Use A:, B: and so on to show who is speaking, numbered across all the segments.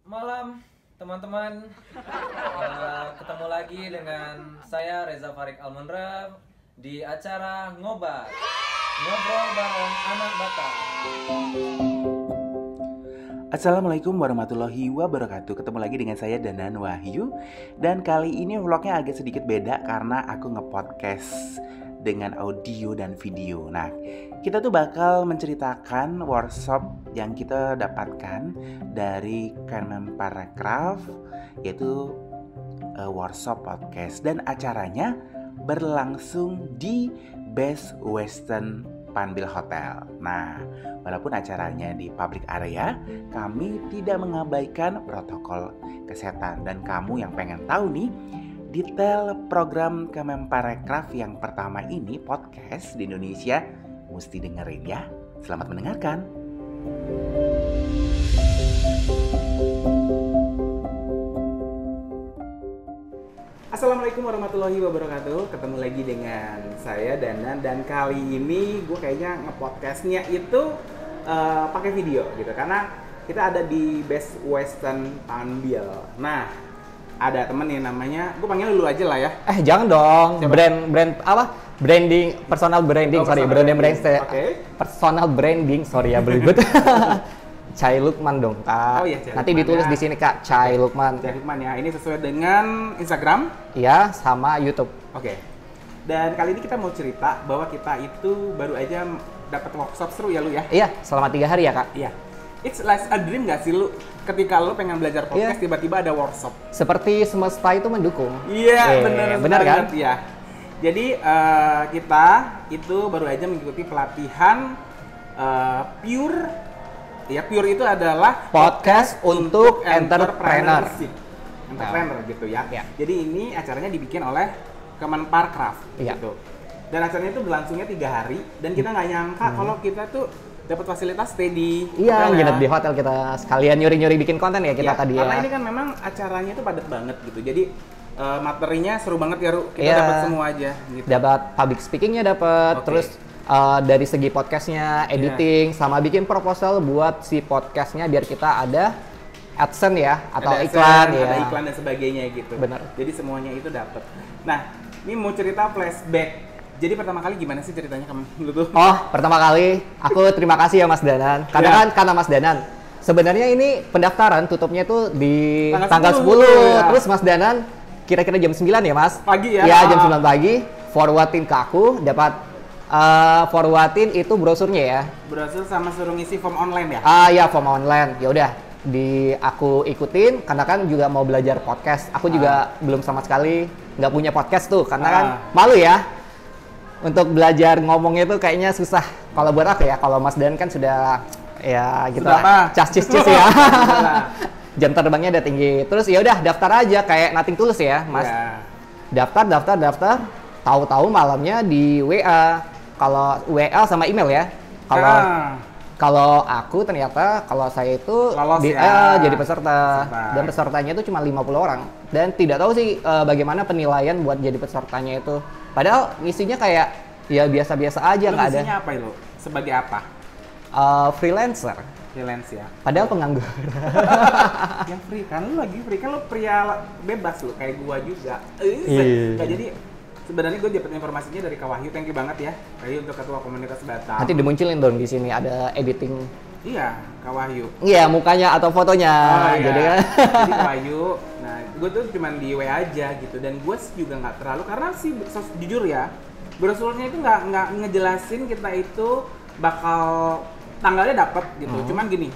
A: Malam teman-teman. Ketemu lagi dengan saya Reza Farik Almondra di acara Ngobat, ngobrol bareng anak Batak.
B: Assalamualaikum warahmatullahi wabarakatuh. Ketemu lagi dengan saya Danan Wahyu. Dan kali ini vlognya agak sedikit beda karena aku nge-podcast dengan audio dan video. Nah, kita tuh bakal menceritakan workshop yang kita dapatkan dari Kemenparekraf, yaitu workshop podcast. Dan acaranya berlangsung di Best Western Panbil Hotel. Nah, walaupun acaranya di public area, kami tidak mengabaikan protokol kesehatan. Dan kamu yang pengen tahu nih detail program Kemenparekraf yang pertama ini, podcast di Indonesia, mesti dengerin ya. Selamat mendengarkan. Assalamualaikum warahmatullahi wabarakatuh. Ketemu lagi dengan saya Danan, dan kali ini gue kayaknya nge-podcastnya itu pakai video gitu, karena kita ada di Best Western Panbil. Nah, ada temen yang namanya, gue panggil lu aja lah ya.
C: Jangan dong.
B: Siapa?
C: Brand apa? Branding, personal branding, personal branding, sorry ya belibet. Cai Lukman dong, Kak.
B: Oh iya, Cai
C: nanti
B: Lukman,
C: ditulis
B: ya.
C: di sini, Kak, Cai Lukman.
B: Cai Lukman ya. Ini sesuai dengan Instagram.
C: Iya, sama YouTube.
B: Oke. Dan kali ini kita mau cerita bahwa kita itu baru aja dapat workshop seru ya lu ya.
C: Iya, selama 3 hari ya, Kak.
B: Iya. It's like a dream gak sih lu ketika lu pengen belajar podcast tiba-tiba ada workshop?
C: Seperti semesta itu mendukung.
B: Iya,
C: benar kan?
B: Ya. Jadi kita itu baru aja mengikuti pelatihan Pure. Ya, Pure itu adalah
C: Podcast untuk entrepreneur.
B: Entrepreneur gitu ya.
C: Ya.
B: Jadi ini acaranya dibikin oleh Kemenparekraf gitu. Dan acaranya itu berlangsungnya 3 hari, dan kita nggak nyangka kalau kita tuh dapat fasilitas stay di
C: Iya,
B: hotel
C: nginep di hotel, kita sekalian nyuri-nyuri bikin konten ya kita tadi
B: karena
C: ya.
B: ini kan memang acaranya itu padat banget gitu. Jadi materinya seru banget ya, Ru. Kita
C: Iya.
B: dapat semua aja gitu.
C: Dapat public speakingnya dapat,
B: Oke.
C: terus dari segi podcastnya, editing, sama bikin proposal buat si podcastnya biar kita ada AdSense ya, atau
B: Ada
C: iklan
B: AdSense,
C: ya.
B: ada iklan dan sebagainya gitu.
C: Benar.
B: Jadi semuanya itu dapat. Nah, ini mau cerita flashback. Jadi pertama kali gimana sih ceritanya kamu tuh?
C: Oh, pertama kali aku terima kasih ya Mas Danan. Karena Mas Danan. Sebenarnya ini pendaftaran tutupnya tuh di tanggal 10.
B: Ya.
C: Terus Mas Danan kira-kira jam 9 ya, Mas?
B: Pagi ya?
C: Iya, jam 9 pagi. Forwardin ke aku, dapat forwardin itu brosurnya ya.
B: Brosur sama suruh ngisi form online ya?
C: Ya, form online. Ya udah, aku ikutin karena kan juga mau belajar podcast. Aku juga belum sama sekali nggak punya podcast tuh, karena kan malu ya. Untuk belajar ngomongnya itu kayaknya susah. Kalau buat aku ya, kalau Mas Dan kan sudah ya gitu lah, cis ya. Jam terbangnya udah tinggi. Terus ya udah daftar aja kayak nothing tulus ya, Mas.
B: Ya.
C: Daftar. Tahu-tahu malamnya di WA. Kalau WA sama email ya. Kalau aku ternyata kalau saya itu
B: lolos ya.
C: jadi peserta. Dan pesertanya itu cuma 50 orang. Dan tidak tahu sih bagaimana penilaian buat jadi pesertanya itu. Padahal isinya kayak ya biasa-biasa aja, nggak ada.
B: Isinya apa lo? Sebagai apa?
C: Freelancer.
B: Freelance ya.
C: Padahal penganggur.
B: Yang free kan, lu lagi free kan, lu pria bebas lu kayak gua juga. Nah, jadi sebenarnya gue dapat informasinya dari Kak Wahyu. Thank you banget ya, Wahyu, untuk ketua komunitas Batam.
C: Nanti dimunculin dong di sini ada editing.
B: Iya, Kak Wahyu.
C: Iya, mukanya atau fotonya.
B: Iya.
C: Jadi kan.
B: Jadi Kak Wahyu. Nah, gue tuh cuman di WA aja gitu, dan gue juga nggak terlalu, karena sih jujur ya, brosurnya itu nggak ngejelasin kita itu bakal tanggalnya dapat gitu. Cuman gini,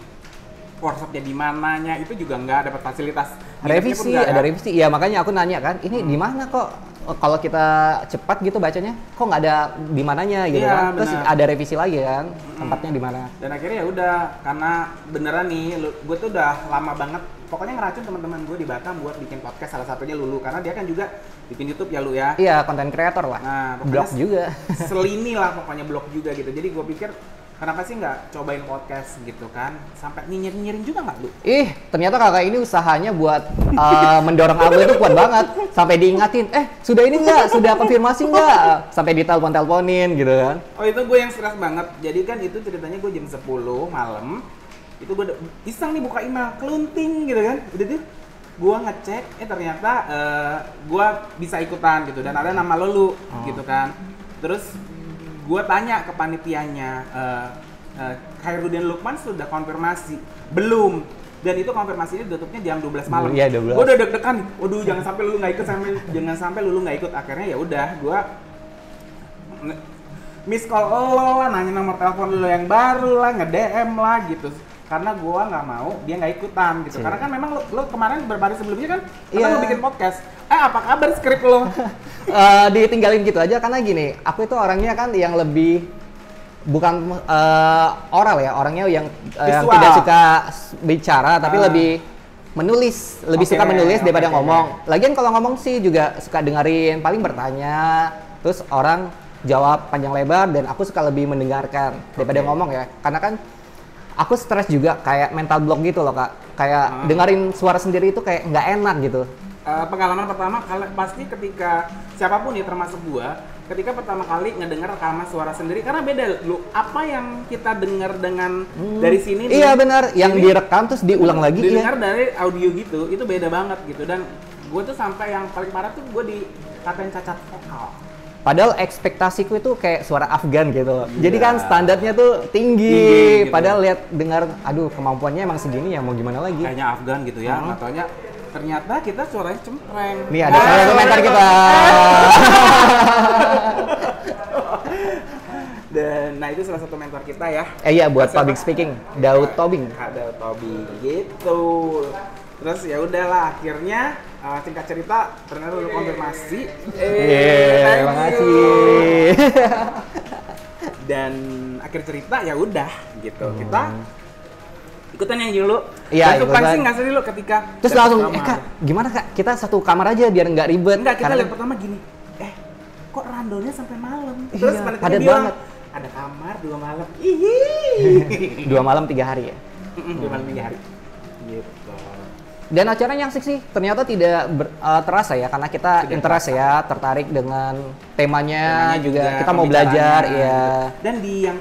B: workshopnya di mananya itu juga nggak dapat fasilitas.
C: Revisi, ada revisi. Iya, makanya aku nanya kan, ini di mana kok? Kalau kita cepat gitu bacanya, kok nggak ada di mananya gitu kan? Terus ada revisi lagi kan, tempatnya di mana?
B: Dan akhirnya ya udah, karena beneran nih, gue tuh udah lama banget, pokoknya ngeracun teman-teman gue di Batam buat bikin podcast. Salah satunya Lulu, karena dia kan juga bikin YouTube ya, Lu ya.
C: Iya, konten kreator lah.
B: Nah,
C: blog juga.
B: Selini lah pokoknya, blog juga gitu. Jadi gue pikir, kenapa sih nggak cobain podcast gitu kan? Sampai nyinyirin juga nggak lu?
C: Ternyata kakak ini usahanya buat mendorong aku itu kuat banget. Sampai diingatin, sudah ini nggak? Sudah konfirmasi nggak? Sampai ditelepon-teleponin gitu kan.
B: Oh, itu gue yang stres banget. Jadi kan itu ceritanya gue jam 10 malam. Itu gue iseng nih buka email, kelunting gitu kan. Udah tuh gue ngecek, ternyata gue bisa ikutan gitu dan ada nama lu gitu kan. Terus gue tanya ke panitianya, Khairuddin Lukman sudah konfirmasi? Belum. Dan itu konfirmasinya tutupnya jam 12 malam.
C: Iya, 12.
B: Gue udah deg-degan. Waduh, jangan sampai lu nggak ikut, jangan sampai lu nggak ikut. Akhirnya ya udah, gue miss call lo lah, nanya nomor telepon lo yang baru lah, nge-DM lah gitu. Karena gue nggak mau dia nggak ikutan gitu. Karena kan memang lo kemarin beberapa hari sebelumnya kan lo bikin podcast. Apa kabar skrip lo?
C: Ditinggalin gitu aja karena gini, aku itu orangnya kan yang lebih bukan oral ya, orangnya yang tidak suka bicara tapi lebih menulis, lebih suka menulis daripada ngomong. Lagian kalau ngomong sih juga suka dengerin, paling bertanya, terus orang jawab panjang lebar dan aku suka lebih mendengarkan daripada ngomong ya. Karena kan aku stres juga, kayak mental block gitu loh Kak. Kayak dengerin suara sendiri itu kayak nggak enak gitu.
B: Pengalaman pertama pasti ketika siapapun ya termasuk gua, ketika pertama kali ngedengar rekaman suara sendiri, karena beda lu apa yang kita dengar dengan dari sini.
C: Iya benar, yang direkam terus diulang lagi.
B: Didengar dari audio gitu, itu beda banget gitu. Dan gua tuh sampai yang paling parah tuh gua dikatain cacat vokal.
C: Padahal ekspektasiku itu kayak suara Afgan gitu. Jadi kan standarnya tuh tinggi gitu. Padahal lihat dengar, aduh kemampuannya emang segini ya, mau gimana lagi.
B: Kayaknya Afgan gitu ya, nggak taunya ternyata kita suaranya cempreng.
C: Nih ada salah komentar kita.
B: Dan nah itu salah satu mentor kita ya.
C: Iya buat public speaking, Daud Tobing.
B: Daud Tobing gitu. Terus ya udahlah akhirnya singkat cerita ternyata lu konfirmasi.
C: Terima kasih.
B: Dan akhir cerita ya udah gitu. Kita ikutan yang dulu.
C: Iya,
B: ikutan sih nggak sih lu ketika
C: terus langsung Kak, gimana Kak? Kita satu kamar aja biar nggak ribet.
B: Enggak, kita lihat pertama gini. Kok randonya sampai malam? Terus
C: iya,
B: padat
C: banget.
B: Ada kamar 2 malam. Ihi.
C: 2 malam 3 hari ya.
B: 2 malam 3 hari. Gitu.
C: Dan acaranya asik sih, ternyata tidak terasa ya, karena kita interest ya, tertarik dengan temanya juga, kita mau belajar ya.
B: Dan di yang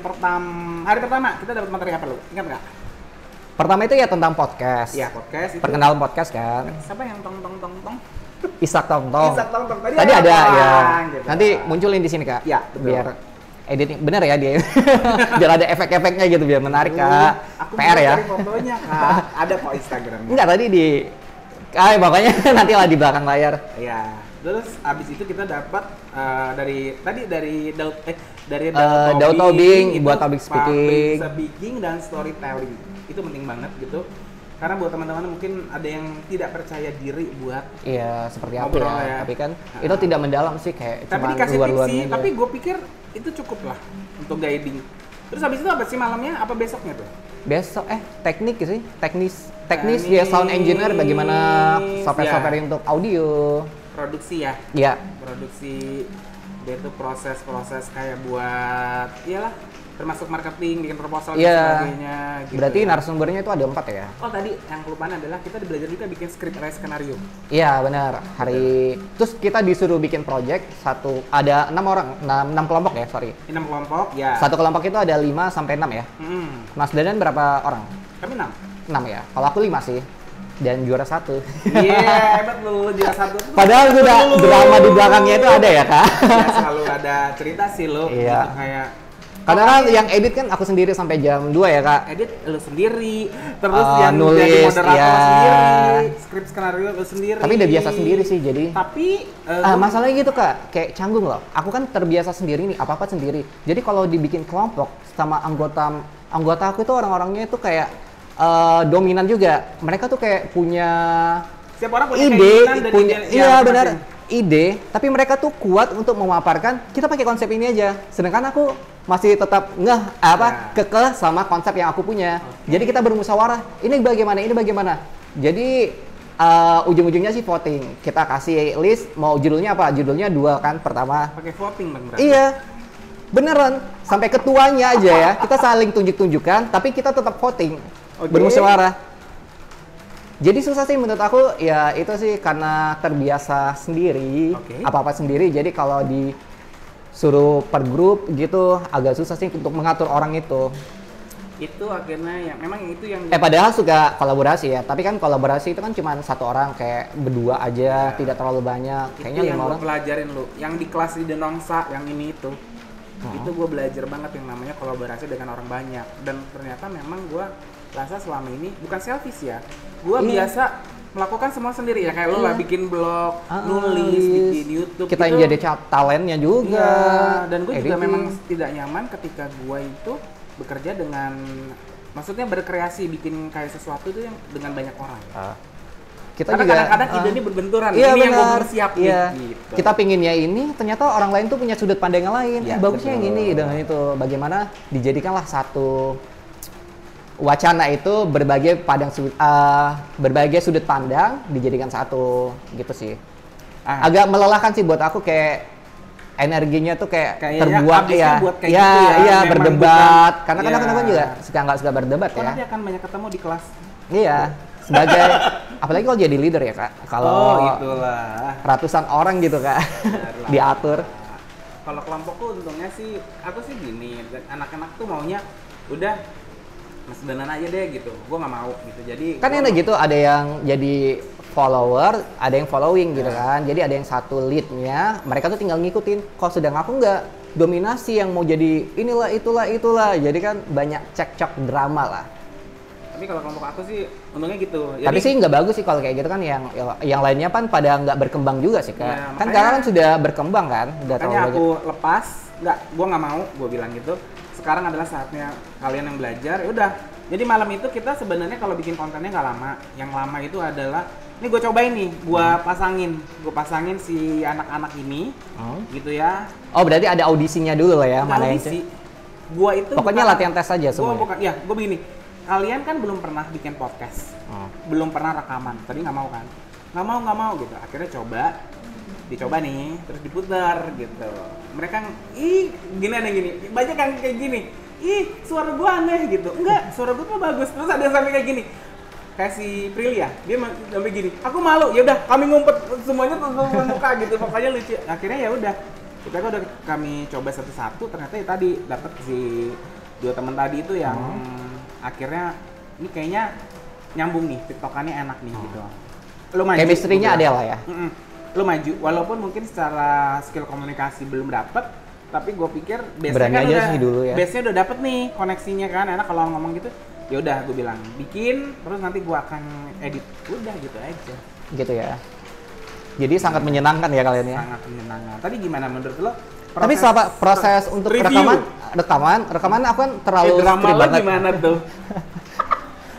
B: hari pertama kita dapat materi apa lu? Ingat nggak?
C: Pertama itu ya tentang podcast.
B: Iya, podcast itu.
C: Perkenalan podcast kan.
B: Siapa yang tong?
C: Isak Tongtong.
B: Isak Tongtong
C: Tadi ada ya.
B: Gitu.
C: Nanti munculin di sini Kak.
B: Ya, betul.
C: Biar editing bener ya dia. Biar ada efek-efeknya gitu biar menarik Kak.
B: Aku
C: PR ya.
B: cari fotonya Kak. Ada kok Instagramnya.
C: Enggak tadi di pokoknya nanti lah di belakang layar.
B: Iya. Terus abis itu kita dapat dari
C: Daud Tobing buat public
B: speaking dan storytelling. Itu penting banget gitu. Karena buat teman-teman mungkin ada yang tidak percaya diri buat
C: seperti apa ya. Tapi kan itu tidak mendalam sih, kayak
B: tapi
C: cuma
B: dikasih tips sih,
C: aja.
B: tapi gue pikir itu cukup lah untuk guiding. Terus habis itu apa sih malamnya? Apa besoknya tuh?
C: Besok teknik sih, teknis ya, sound engineer, bagaimana software untuk audio.
B: Produksi ya?
C: Iya.
B: Produksi dia tuh proses kayak buat iyalah, termasuk marketing, bikin proposal dan sebagainya gitu.
C: Berarti narasumbernya itu ada 4 ya?
B: Oh tadi yang kelupaan adalah kita belajar juga bikin script skenario.
C: Iya benar. Terus kita disuruh bikin project ada 6 orang, 6 kelompok ya, sorry.
B: 6 kelompok ya.
C: Satu kelompok itu ada 5 sampai 6 ya. Mas Dadan berapa orang?
B: Kami 6.
C: 6 ya. Kalau aku 5 sih. Dan juara 1.
B: Iya, hebat lu juara 1.
C: Padahal sudah drama di belakangnya itu ada ya, Kak?
B: Ya, selalu ada cerita sih lu.
C: Iya.
B: Gitu, kayak
C: karena kan yang edit kan aku sendiri sampai jam 2 ya Kak.
B: Edit lu sendiri, terus yang
C: nulis,
B: jadi moderator sendiri, skrip skenario lu sendiri.
C: Tapi udah biasa sendiri sih jadi.
B: Tapi
C: masalahnya gitu Kak, kayak canggung loh. Aku kan terbiasa sendiri nih, apa-apa sendiri. Jadi kalau dibikin kelompok sama anggota aku itu orang-orangnya itu kayak dominan juga. Mereka tuh kayak punya
B: setiap orang punya
C: ide,
B: iya
C: benar. Ide, tapi mereka tuh kuat untuk memaparkan. Kita pakai konsep ini aja. Sedangkan aku masih tetap kekeh sama konsep yang aku punya. Jadi kita bermusyawarah. Ini bagaimana? Jadi ujung-ujungnya sih voting. Kita kasih list mau judulnya apa? Judulnya 2 kan pertama.
B: Pakai voting Bang berarti.
C: Iya. Beneran. Sampai ketuanya aja ya. Kita saling tunjuk-tunjukkan, tapi kita tetap voting. Bermusyawarah. Jadi susah sih menurut aku, ya itu sih karena terbiasa sendiri, apa-apa sendiri. Jadi kalau disuruh per grup gitu agak susah sih untuk mengatur orang itu.
B: itu akhirnya yang memang itu yang
C: Padahal suka kolaborasi ya, tapi kan kolaborasi itu kan cuma satu orang, kayak berdua aja, tidak terlalu banyak. Kayaknya
B: itu yang
C: 5
B: gue
C: orang.
B: pelajarin lu, yang di kelas di Denongsa yang ini itu gue belajar banget yang namanya kolaborasi dengan orang banyak. Dan ternyata memang gue rasa selama ini bukan selfish ya, gue biasa melakukan semua sendiri ya, kayak lu lah bikin blog, nulis, bikin YouTube.
C: Kita yang jadi talentnya juga.
B: Iya, dan gue juga memang tidak nyaman ketika gue itu bekerja dengan, maksudnya berkreasi bikin kayak sesuatu itu yang dengan banyak orang.
C: Kita
B: karena
C: juga
B: kadang-kadang ide ini berbenturan.
C: Iya,
B: ini yang gue
C: benar.
B: persiapin.
C: Iya.
B: Gitu.
C: Kita pinginnya ini, ternyata orang lain tuh punya sudut pandang yang lain.
B: Ya,
C: Bagusnya yang ini, dengan itu. Bagaimana dijadikanlah satu wacana itu berbagai sudut pandang dijadikan satu, gitu sih. Agak melelahkan sih buat aku, kayak energinya tuh kayak terbuang ya.
B: Buat kayak gitu ya.
C: Iya, berdebat. Karena kan
B: Iya.
C: aku juga nggak suka berdebat ya.
B: Nanti akan banyak ketemu di kelas.
C: Iya, sebagai apalagi kalau jadi leader ya Kak. Kalau
B: itulah.
C: ratusan orang gitu Kak, diatur.
B: Kalau kelompokku untungnya sih, aku sih gini, anak-anak tuh maunya udah Mas Danan aja deh gitu, gue nggak mau gitu. Jadi
C: Kan enak gitu, ada yang jadi follower, ada yang following gitu kan. Jadi ada yang satu leadnya, mereka tuh tinggal ngikutin. Kalau sedang aku nggak, dominasi yang mau jadi inilah itulah. Jadi kan banyak cekcok drama lah.
B: Tapi kalau kelompok aku sih untungnya gitu.
C: Tapi sih nggak bagus sih kalau kayak gitu kan, yang lainnya kan pada nggak berkembang juga sih Kak.
B: Ya,
C: kan
B: makanya,
C: sekarang kan sudah berkembang kan, udah terlalu
B: makanya
C: banyak.
B: aku lepas, gue nggak mau, gue bilang gitu. Sekarang adalah saatnya kalian yang belajar. Ya udah. Jadi malam itu kita sebenarnya kalau bikin kontennya nggak lama. Yang lama itu adalah, ini gue cobain nih, gue pasangin si anak-anak ini, gitu ya.
C: Oh berarti ada audisinya dulu lah ya,
B: Nggak
C: mana
B: audisi.
C: yang
B: Gua itu
C: pokoknya latihan tes aja semua.
B: Gue begini. Kalian kan belum pernah bikin podcast, belum pernah rekaman. Tadi nggak mau kan? Nggak mau gitu. Akhirnya dicoba nih, terus diputar gitu. Mereka, gini. Banyak yang kayak gini. Suara gua aneh gitu. Enggak, suara gua tuh bagus. Terus ada yang sampai kayak gini. Kayak si Prilly ya, dia sampai gini. Aku malu. Ya udah, kami ngumpet semuanya tutup muka gitu. Pokoknya lucu. Akhirnya ya udah. Kita udah kami coba satu-satu. Ternyata ya tadi dapat si 2 teman tadi itu yang akhirnya ini kayaknya nyambung nih, tiktokannya enak nih gitu. Lu maju.
C: Chemistry-nya ada lah ya.
B: Lu maju, walaupun mungkin secara skill komunikasi belum dapet, tapi gue pikir
C: Berani
B: kan
C: aja sih dulu ya.
B: base-nya udah dapet nih koneksinya kan, enak kalau ngomong gitu. Ya udah gue bilang bikin, terus nanti gue akan edit, udah gitu aja.
C: Gitu ya. Jadi sangat menyenangkan ya kalian ya.
B: Sangat menyenangkan. Tadi gimana menurut lo?
C: Tapi selama proses untuk
B: review.
C: rekaman aku kan terlalu
B: drama
C: strip
B: lo
C: banget.
B: gimana tuh?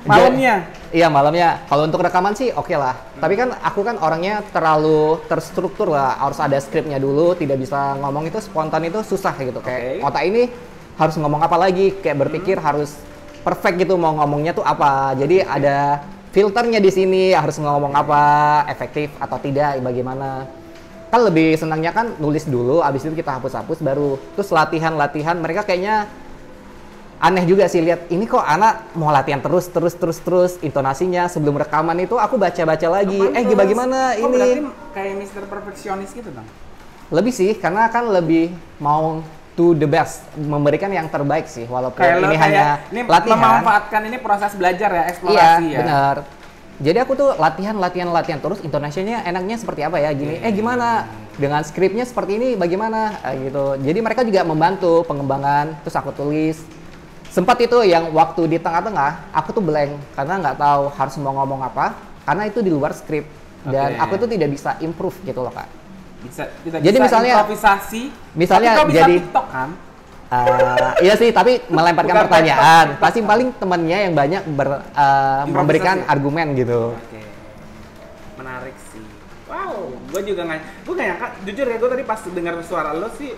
B: Malamnya?
C: Iya malamnya. Kalau untuk rekaman sih oke lah. Tapi kan aku kan orangnya terlalu terstruktur lah. Harus ada skripnya dulu. Tidak bisa ngomong itu spontan itu susah gitu. Kayak otak ini harus ngomong apa lagi. Kayak berpikir harus perfect gitu mau ngomongnya tuh apa. Jadi ada filternya di sini. Harus ngomong apa, efektif atau tidak, bagaimana. Kan lebih senangnya kan nulis dulu. Abis itu kita hapus-hapus baru. Terus latihan. Mereka kayaknya aneh juga sih lihat ini kok anak mau latihan terus intonasinya sebelum rekaman itu aku baca lagi bagaimana ini
B: berarti kayak Mr. Perfectionist gitu dong?
C: Lebih sih karena kan lebih mau to the best, memberikan yang terbaik sih walaupun ini hanya
B: ini
C: latihan.
B: Memanfaatkan ini proses belajar ya, eksplorasi ya.
C: Benar. Jadi aku tuh latihan terus, intonasinya enaknya seperti apa ya gini, gimana dengan skripnya seperti ini bagaimana gitu. Jadi mereka juga membantu pengembangan, terus aku tulis. Sempat itu yang waktu di tengah-tengah aku tuh blank karena nggak tahu harus mau ngomong apa karena itu di luar skrip dan aku tuh tidak bisa improve gitu loh Kak.
B: Jadi misalnya improvisasi,
C: misalnya
B: tapi
C: jadi
B: TikTok kan?
C: Iya sih, tapi melemparkan pertanyaan. Pasti paling temennya yang banyak memberikan argumen gitu.
B: Oke. Menarik sih. Wow, gue juga gue nggak nyangka. Jujur ya, gue tadi pas dengar suara lo sih.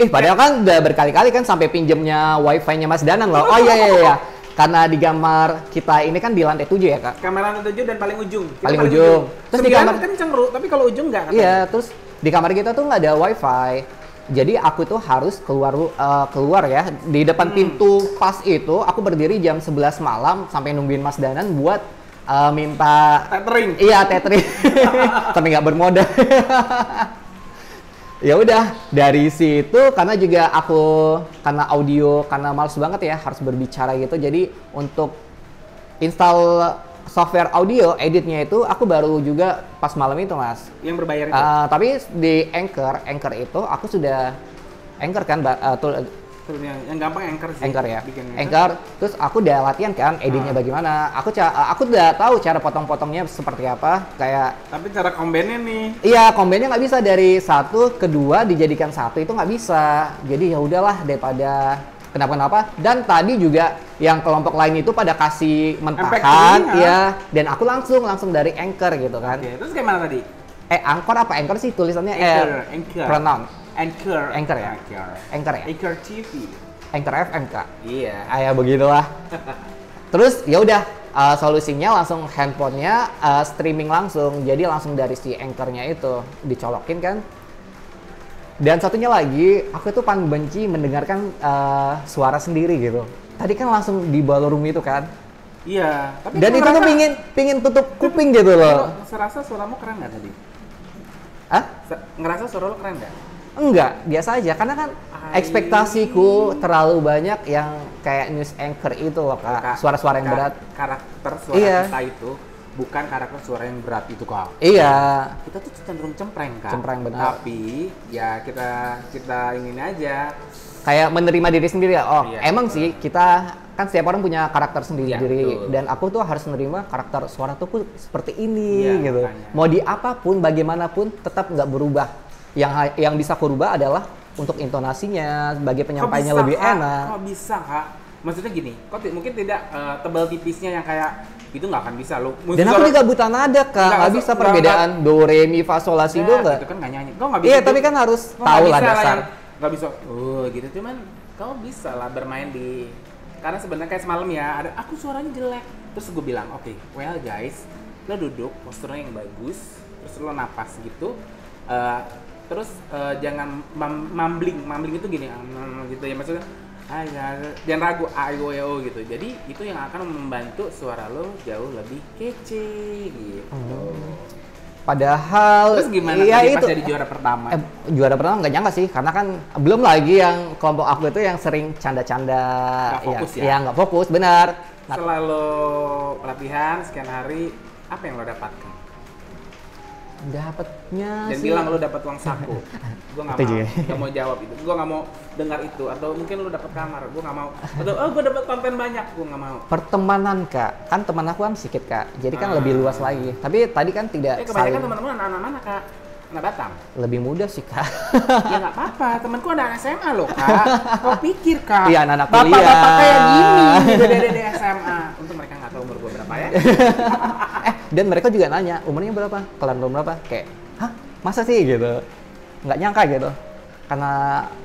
C: Padahal kan udah berkali-kali kan sampai pinjemnya wifi-nya Mas Danan loh. Oh iya. Karena di gambar kita ini kan di lantai 7 ya Kak.
B: Kamera lantai 7 dan paling ujung.
C: Paling ujung.
B: Terus di kamar kan cengru, tapi kalau ujung nggak.
C: Iya, terus di kamar kita tuh nggak ada wifi. Jadi aku tuh harus keluar ya di depan pintu pas itu aku berdiri jam 11 malam sampai nungguin Mas Danan buat minta
B: tethering.
C: Iya, tethering. Tapi nggak bermodal. Ya udah dari situ karena audio karena males banget ya harus berbicara gitu, jadi untuk install software audio editnya itu aku baru juga pas malam itu mas.
B: Yang berbayar itu?
C: Tapi di Anchor itu aku sudah Anchor kan
B: yang gampang Anchor sih.
C: Anchor ya.
B: Bikin
C: Anchor. Terus aku udah latihan kan editnya bagaimana. Aku udah tahu cara potong-potongnya seperti apa. Kayak.
B: Tapi cara combine-nya nih.
C: Iya, combine-nya nggak bisa dari satu ke dua dijadikan satu itu nggak bisa. Jadi ya udahlah daripada kenapa-kenapa. Dan tadi juga yang kelompok lain itu pada kasih mentahan, ya. Dan aku langsung dari Anchor gitu kan.
B: Oke, terus gimana tadi?
C: Anchor apa Anchor sih tulisannya?
B: Anchor.
C: Pronoun.
B: Anchor ya?
C: Anchor ya?
B: Anchor TV.
C: Anchor FM kak?
B: Iya.
C: Ya begitulah. Terus ya udah solusinya langsung handphonenya streaming langsung. Jadi langsung dari si Anchor-nya itu dicolokin kan. Dan satunya lagi, aku tuh paling benci mendengarkan suara sendiri gitu. Tadi kan langsung di ballroom itu kan.
B: Iya.
C: Tapi dan itu tuh pingin tutup kuping gitu loh.
B: Serasa suaramu keren nggak tadi?
C: Hah?
B: Ngerasa suara lo keren nggak?
C: Enggak, biasa aja. Karena kan ekspektasiku terlalu banyak yang kayak news anchor itu loh kak. Suara-suara yang berat.
B: Karakter suara kita itu bukan karakter suara yang berat itu kak.
C: Iya.
B: Kita tuh cenderung cempreng kak.
C: Cempreng benar.
B: Tapi ya kita ingin aja.
C: Kayak menerima diri sendiri ya. Oh,
B: iya,
C: emang sih kita kan setiap orang punya karakter sendiri-sendiri.
B: Ya,
C: dan aku tuh harus menerima karakter suara tuh seperti ini
B: ya,
C: gitu.
B: Makanya.
C: Mau di apapun, bagaimanapun tetap nggak berubah. Yang bisa aku rubah adalah untuk intonasinya, sebagai penyampaiannya lebih enak.
B: Kok bisa kak? Maksudnya gini, kok mungkin tidak tebal tipisnya yang kayak itu nggak akan bisa lo.
C: Dan aku juga buta nada kak, nggak bisa perbedaan do re mi fa sol la si do nggak.
B: Itu kan nggak nyanyi. Kau nggak bisa.
C: Iya tapi kan harus tahu lah dasar.
B: Nggak bisa. Gitu cuman kau bisa lah bermain di. Karena sebenarnya kayak semalam ya, ada aku suaranya jelek. Terus gue bilang, oke, well guys, lo duduk posturnya yang bagus, terus lo napas gitu. Terus jangan mumbling itu gini gitu ya, maksudnya jangan ragu ayo gitu. Jadi itu yang akan membantu suara lo jauh lebih kece gitu.
C: Padahal
B: terus gimana
C: ya
B: tadi
C: itu,
B: pas jadi juara pertama?
C: Juara pertama nggak nyangka sih, karena kan belum lagi yang kelompok aku itu yang sering canda-canda.
B: Nggak fokus ya?
C: Ya nggak fokus, benar.
B: Selalu pelatihan sekian hari, apa yang lo dapatkan?
C: Dapatnya
B: dan
C: sih.
B: bilang lo dapat uang saku. Gue nggak mau jawab itu. Gue nggak mau dengar itu. Atau mungkin lo dapat kamar. Gue nggak mau. Atau gue dapat konten banyak. Gue nggak mau.
C: Pertemanan kak, kan teman aku kan sedikit kak. Jadi kan lebih luas lagi. Tapi tadi kan tidak.
B: Kebanyakan teman-teman anak-anak mana kak? Anak Batam.
C: Lebih muda sih kak.
B: Ya nggak apa-apa. Temanku ada SMA loh kak. Kau pikir kak?
C: Iya anak kuliah.
B: Bapak-bapak kayak gini di SMA. Untuk mereka nggak tahu umur gue berapa ya.
C: Dan mereka juga nanya umurnya berapa, kelar umur berapa, kayak hah masa sih gitu, nggak nyangka gitu, karena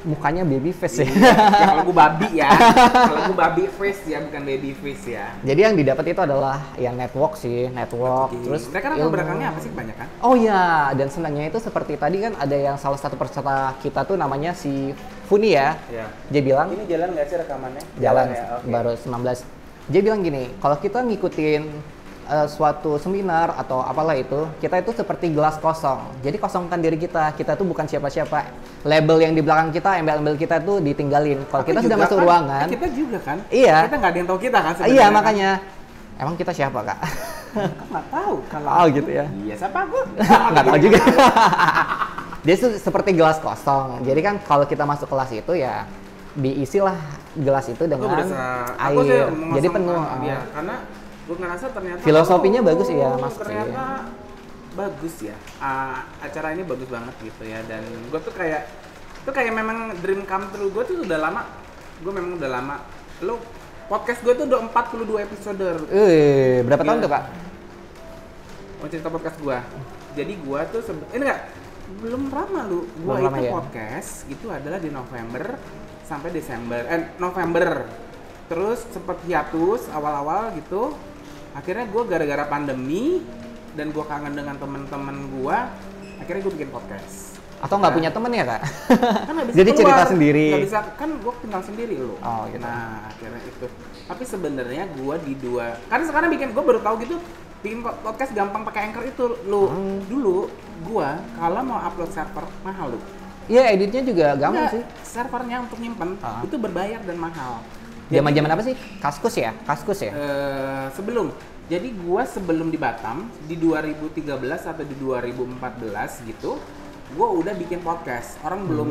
C: mukanya baby face ya.
B: Ya kalau gue babi ya, kalau gue baby face ya bukan baby face ya.
C: Jadi yang didapat itu adalah yang network sih, terus
B: mereka kan belakangnya apa sih kebanyakan?
C: Oh iya, dan senangnya itu seperti tadi kan ada yang salah satu peserta kita tuh namanya si Funi ya. Dia bilang
B: ini jalan nggak sih rekamannya?
C: Jalan
B: ya, okay.
C: Baru 19. Dia bilang gini, kalau kita ngikutin suatu seminar atau apalah itu, kita itu seperti gelas kosong. Jadi kosongkan diri kita tuh bukan siapa-siapa. Label yang di belakang kita, embel-embel kita tuh ditinggalin. Kalau kita sudah masuk
B: kan,
C: ruangan,
B: kita juga kan?
C: Iya.
B: Kita nggak ada yang tahu kita kan sebenarnya.
C: Iya, makanya. Emang kita siapa, Kak?
B: Nggak tahu kalau.
C: Oh, gitu ya.
B: Iya, siapa gue?
C: Nggak tahu juga. Dia tuh seperti gelas kosong. Jadi kan kalau kita masuk kelas itu ya diisilah gelas itu dengan air. Jadi penuh.
B: Ya, karena gue ngerasa ternyata
C: filosofinya bagus ya mas.
B: Ternyata bagus ya, acara ini bagus banget gitu ya. Dan gue tuh kayak memang dream come true gue tuh udah lama. Gue memang udah lama. Lo podcast gue tuh udah 42 episode.
C: Berapa tahun tuh kak?
B: Mau cerita podcast gue. Jadi gue tuh ini enggak belum lama lu. Gue itu podcast itu adalah di November sampai Desember. November. Terus sempet hiatus awal-awal gitu. Akhirnya gue gara-gara pandemi dan gue kangen dengan teman-teman gue, akhirnya gue bikin podcast.
C: Atau nggak punya temen ya kak?
B: Kan gak bisa
C: jadi
B: keluar,
C: cerita sendiri.
B: Gak bisa, kan gue tinggal sendiri loh.
C: Oh, gitu.
B: Nah akhirnya itu. Tapi sebenarnya gue di dua, karena sekarang gue baru tahu gitu, bikin podcast gampang pakai Anchor itu lo. Dulu gue kalau mau upload server mahal lo.
C: Iya, editnya juga gampang
B: Enggak,
C: sih.
B: servernya untuk nyimpen itu berbayar dan mahal.
C: Zaman-zaman apa sih? Kaskus ya? Kaskus ya?
B: Sebelum. Jadi gua sebelum di Batam di 2013 atau di 2014 gitu, gua udah bikin podcast. Orang belum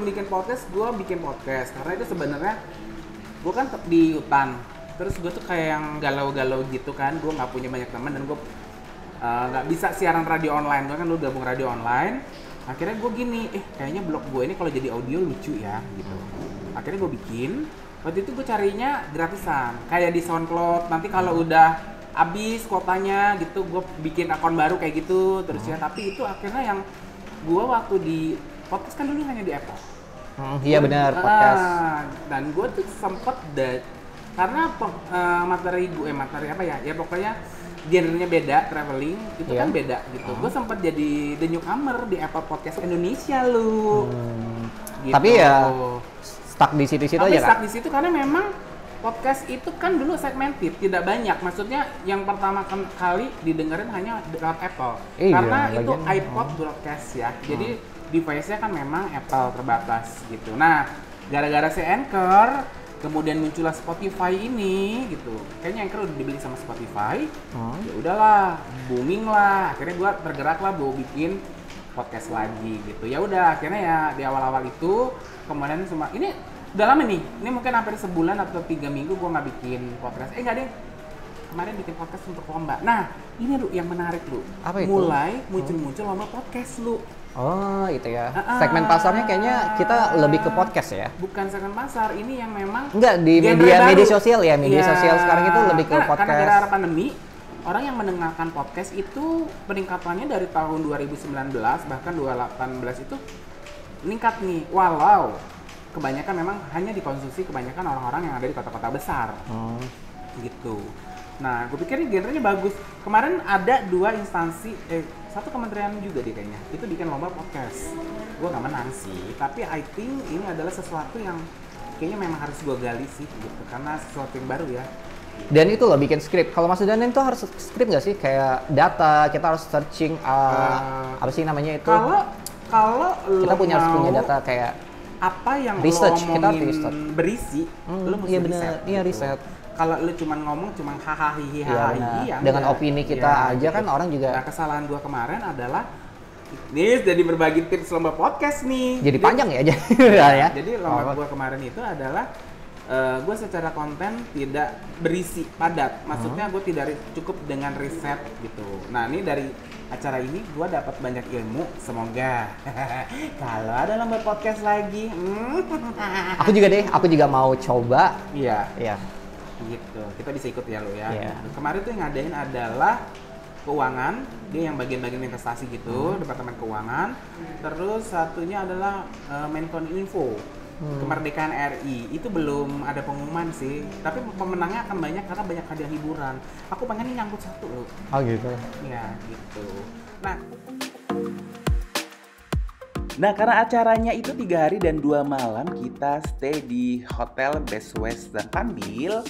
B: bikin podcast, gua bikin podcast. Karena itu sebenarnya gua kan di hutan. Terus gua tuh kayak yang galau-galau gitu kan. Gua nggak punya banyak teman dan gua nggak bisa siaran radio online. Gua kan dulu gabung radio online. Akhirnya gue gini, kayaknya blog gue ini kalau jadi audio lucu ya gitu. Akhirnya gue bikin. Waktu itu gue carinya gratisan, kayak di SoundCloud. Nanti kalau udah habis kuotanya gitu, gue bikin akun baru kayak gitu terus ya. Tapi itu akhirnya yang gue waktu di podcast kan dulu hanya di Apple.
C: Iya benar, podcast.
B: Dan gue tuh sempet karena materi apa ya? Ya pokoknya genrenya beda, traveling itu kan beda gitu. Gue sempat jadi the newcomer di Apple Podcast Indonesia lu. Gitu.
C: Tapi ya stuck di situ-situ aja kan?
B: Stuck di situ karena memang podcast itu kan dulu segmented, tidak banyak. Maksudnya yang pertama kali didengerin hanya lewat Apple. Karena itu iPod broadcast ya. Jadi device-nya kan memang Apple terbatas gitu. Nah, gara-gara si Anchor kemudian muncullah Spotify ini gitu. Kayaknya Anchor udah dibeli sama Spotify. Ya udahlah, booming lah. Akhirnya gua bergerak lah, gua bikin podcast lagi gitu. Ya udah, akhirnya ya di awal-awal itu kemudian semua ini udah lama nih. Ini mungkin hampir sebulan atau 3 minggu gua nggak bikin podcast. Enggak deh. Kemarin bikin podcast untuk lomba. Nah, ini lu yang menarik lu.
C: Apa itu?
B: Mulai muncul lomba podcast lu.
C: Oh, itu ya. Segmen pasarnya kayaknya kita lebih ke podcast ya.
B: Bukan segmen pasar, ini yang memang
C: enggak di media sosial ya. Media sosial sekarang itu lebih ke podcast.
B: Karena gara-gara pandemi, orang yang mendengarkan podcast itu peningkatannya dari tahun 2019 bahkan 2018 itu meningkat nih. Walau kebanyakan memang hanya dikonsumsi kebanyakan orang-orang yang ada di kota-kota besar. Gitu. Nah, gue pikir ini genrenya bagus. Kemarin ada 2 instansi, satu kementerian juga deh kayaknya, itu bikin lomba podcast. Gue gak menang sih, tapi I think ini adalah sesuatu yang kayaknya memang harus gue gali sih, gitu. Karena sesuatu yang baru ya.
C: Dan itu loh bikin skrip. Kalau Mas Danan itu harus skrip nggak sih? Kayak data, kita harus searching apa sih namanya itu?
B: Kalau
C: kita harus punya data kayak
B: apa yang
C: research,
B: lo
C: kita
B: ngomongin berisi, lo mesti riset.
C: Iya,
B: gitu.
C: Riset.
B: Kalau lu cuma ngomong cuma hahaha ya
C: dengan opini kita aja gitu. Kan orang juga.
B: Nah, kesalahan gua kemarin adalah ini jadi berbagi tips lomba podcast nih.
C: Jadi panjang ya aja.
B: Ya. Jadi lomba gua kemarin itu adalah gua secara konten tidak berisi padat. Maksudnya gua tidak cukup dengan riset gitu. Nah, ini dari acara ini gua dapat banyak ilmu. Semoga kalau ada lomba podcast lagi,
C: aku juga mau coba.
B: Iya.
C: Gitu,
B: kita bisa ikut ya lo ya. Kemarin tuh yang ngadain adalah keuangan, dia yang bagian-bagian investasi gitu, departemen keuangan. Terus satunya adalah Menkominfo, kemerdekaan RI. Itu belum ada pengumuman sih, tapi pemenangnya akan banyak karena banyak hadiah hiburan. Aku pengen ini nyangkut satu loh.
C: Oh gitu.
B: Ya gitu.
D: Nah, karena acaranya itu 3 hari dan 2 malam, kita stay di Hotel Best Western Panbil.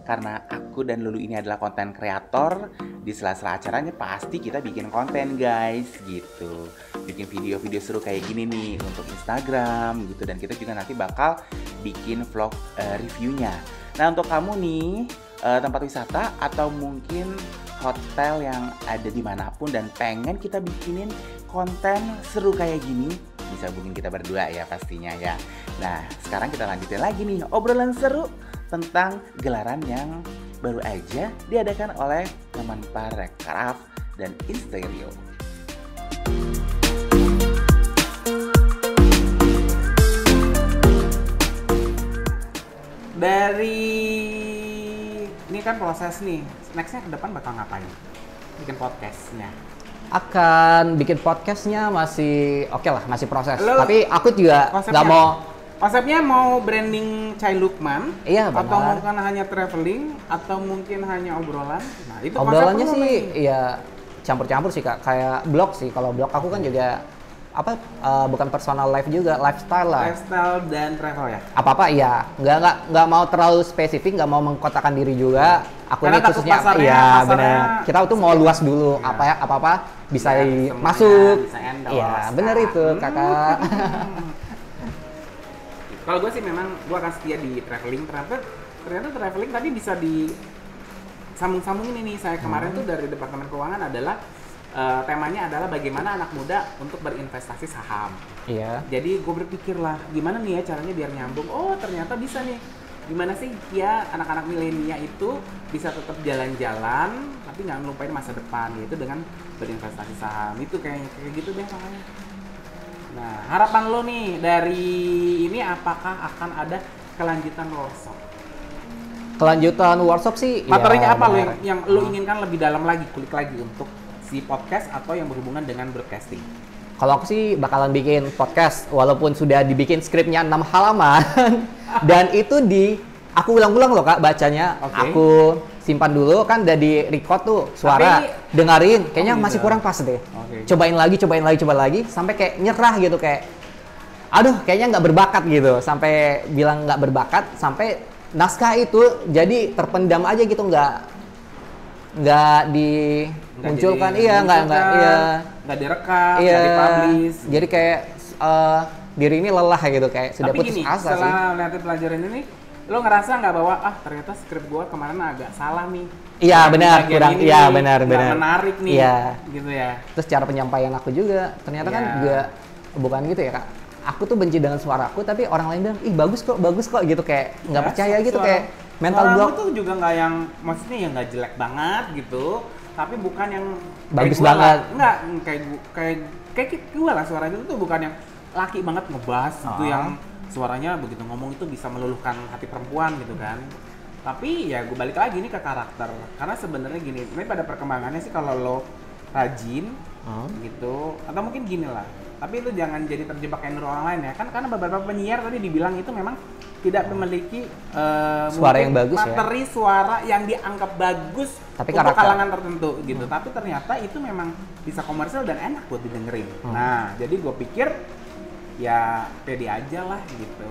D: Karena aku dan Lulu ini adalah konten kreator, di sela-sela acaranya pasti kita bikin konten guys, gitu. Bikin video-video seru kayak gini nih untuk Instagram gitu. Dan kita juga nanti bakal bikin vlog reviewnya. Nah, untuk kamu nih, tempat wisata atau mungkin hotel yang ada dimanapun dan pengen kita bikinin konten seru kayak gini, bisa hubungin kita berdua ya pastinya ya. Nah, sekarang kita lanjutin lagi nih obrolan seru tentang gelaran yang baru aja diadakan oleh Kemenparekraf dan Instereo.
B: Dari ini kan proses nih, nextnya ke depan bakal ngapain? Bikin podcastnya.
C: Akan bikin podcastnya masih oke lah, masih proses. Tapi aku juga nggak mau.
B: Konsepnya mau branding Chai Lukman?
C: Iya, benar.
B: Atau mungkin hanya traveling? Atau mungkin hanya obrolan? Nah, itu
C: obrolannya sih ya campur-campur sih Kak. Kayak blog sih. Kalau blog aku kan juga bukan personal life juga, lifestyle lah.
B: Lifestyle dan travel ya.
C: Apa-apa iya, nggak mau terlalu spesifik, nggak mau mengkotakan diri juga. Aku
B: Karena
C: ini
B: takut
C: khususnya iya benar. Kita tuh mau luas dulu,
B: Iya.
C: apa bisa
B: Biar semuanya
C: masuk.
B: bisa endorse,
C: Iya, benar
B: kan?
C: itu kakak.
B: Kalau gue sih memang gue akan setia di traveling. Ternyata traveling tadi bisa di sambung-sambungin ini. Saya kemarin tuh dari Departemen Keuangan adalah temanya adalah bagaimana anak muda untuk berinvestasi saham.
C: Iya.
B: Jadi gue berpikir lah, gimana nih ya caranya biar nyambung. Oh ternyata bisa nih. Gimana sih ya anak-anak milenial itu bisa tetap jalan-jalan tapi nggak ngelupain masa depan, yaitu dengan berinvestasi saham. Itu kayak gitu deh makanya. Nah harapan lo nih dari ini, apakah akan ada kelanjutan workshop?
C: Kelanjutan workshop sih.
B: Materinya
C: ya,
B: apa lo
C: benar.
B: yang lo inginkan lebih dalam lagi, kulik lagi untuk si podcast atau yang berhubungan dengan broadcasting?
C: Kalau aku sih bakalan bikin podcast, walaupun sudah dibikin skripnya 6 halaman, dan itu aku ulang-ulang loh kak bacanya,
B: Oke.
C: aku simpan dulu kan udah di record tuh suara, dengerin, kayaknya
B: gitu.
C: masih kurang pas deh.
B: Oke.
C: Coba lagi, sampai kayak nyerah gitu kayak, aduh kayaknya nggak berbakat gitu, sampai bilang nggak berbakat, sampai naskah itu jadi terpendam aja gitu, nggak dimunculkan, iya
B: nggak direkam,
C: iya,
B: nggak dipublish.
C: jadi kayak diri ini lelah gitu, kayak sudah
B: Tapi
C: putus
B: gini,
C: asa sih.
B: setelah melihat pelajaran ini, lo ngerasa nggak bahwa ternyata skrip gue kemarin agak salah nih?
C: Iya benar,
B: Bagian
C: kurang,
B: ini
C: iya
B: nih,
C: benar.
B: nggak menarik nih,
C: Iya.
B: gitu ya.
C: Terus cara penyampaian aku juga, ternyata kan
B: Iya.
C: juga bukan gitu ya kak. Aku tuh benci dengan suaraku, tapi orang lain bilang, ih bagus kok gitu, kayak nggak
B: Ya,
C: percaya gitu,
B: suara-
C: kayak mental
B: suara
C: block.
B: lo tuh juga nggak yang, maksudnya yang nggak jelek banget gitu, tapi bukan yang
C: Bagus
B: kayak gua
C: banget.
B: lah. Nggak, kayak gue lah, suaranya tuh bukan yang laki banget ngebahas gitu, yang suaranya begitu ngomong itu bisa meluluhkan hati perempuan gitu kan. Tapi ya gue balik lagi nih ke karakter, karena sebenarnya gini, ini pada perkembangannya sih kalau lo rajin gitu, atau mungkin gini lah, tapi itu jangan jadi terjebak kayak orang lain ya kan, karena beberapa penyiar tadi dibilang itu memang tidak memiliki
C: Suara
B: mungkin
C: yang bagus ya.
B: materi suara yang dianggap bagus
C: Tapi
B: untuk
C: karakter.
B: kalangan tertentu gitu, tapi ternyata itu memang bisa komersial dan enak buat didengerin. Nah jadi gue pikir ya pede aja lah gitu.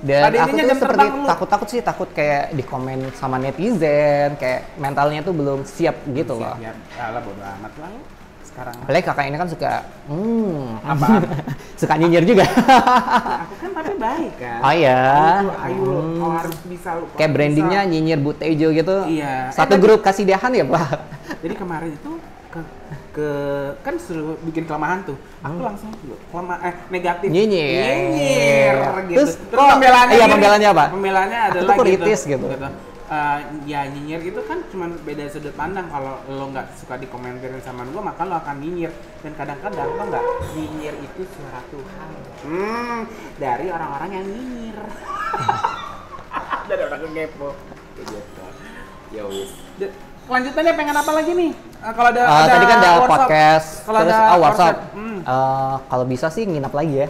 C: Dan
B: Pada
C: aku
B: intinya
C: tuh
B: jam
C: seperti
B: terbang lu.
C: takut kayak di komen sama netizen, kayak mentalnya tuh belum siap gitu loh.
B: Ya alah bodo amat lah lu sekarang.
C: Apalagi kakak ini kan suka,
B: Apa?
C: suka nyinyir juga.
B: Aku kan tapi baik kan.
C: Oh iya.
B: Ayo lo, kau harus bisa lu.
C: Kayak brandingnya nyinyir Butejo gitu.
B: Iya.
C: Satu
B: Tadi-
C: grup kasidahan ya pak.
B: Jadi kemarin itu ke kan suruh bikin kelemahan tuh. Aku langsung negatif.
C: Nyinyir.
B: Gitu.
C: Terus kok-
B: pembelaannya
C: iya,
B: gini.
C: pembelaannya apa?
B: Pembelaannya
C: Aku
B: adalah
C: tuh kritis gitu.
B: Ya nyinyir itu kan cuma beda sudut pandang. Kalau lo nggak suka dikomentarin sama gue, maka lo akan nyinyir. Dan kadang-kadang lo nggak, nyinyir itu suara Tuhan. Dari orang-orang yang nyinyir. Dari orang yang kepo. Gitu. Ya wis. Kelanjutannya pengen apa lagi nih? Kalau ada
C: Tadi kan ada
B: workshop.
C: podcast,
B: Kalau
C: terus
B: ada
C: workshop.
B: workshop,
C: Kalau bisa sih nginap lagi ya.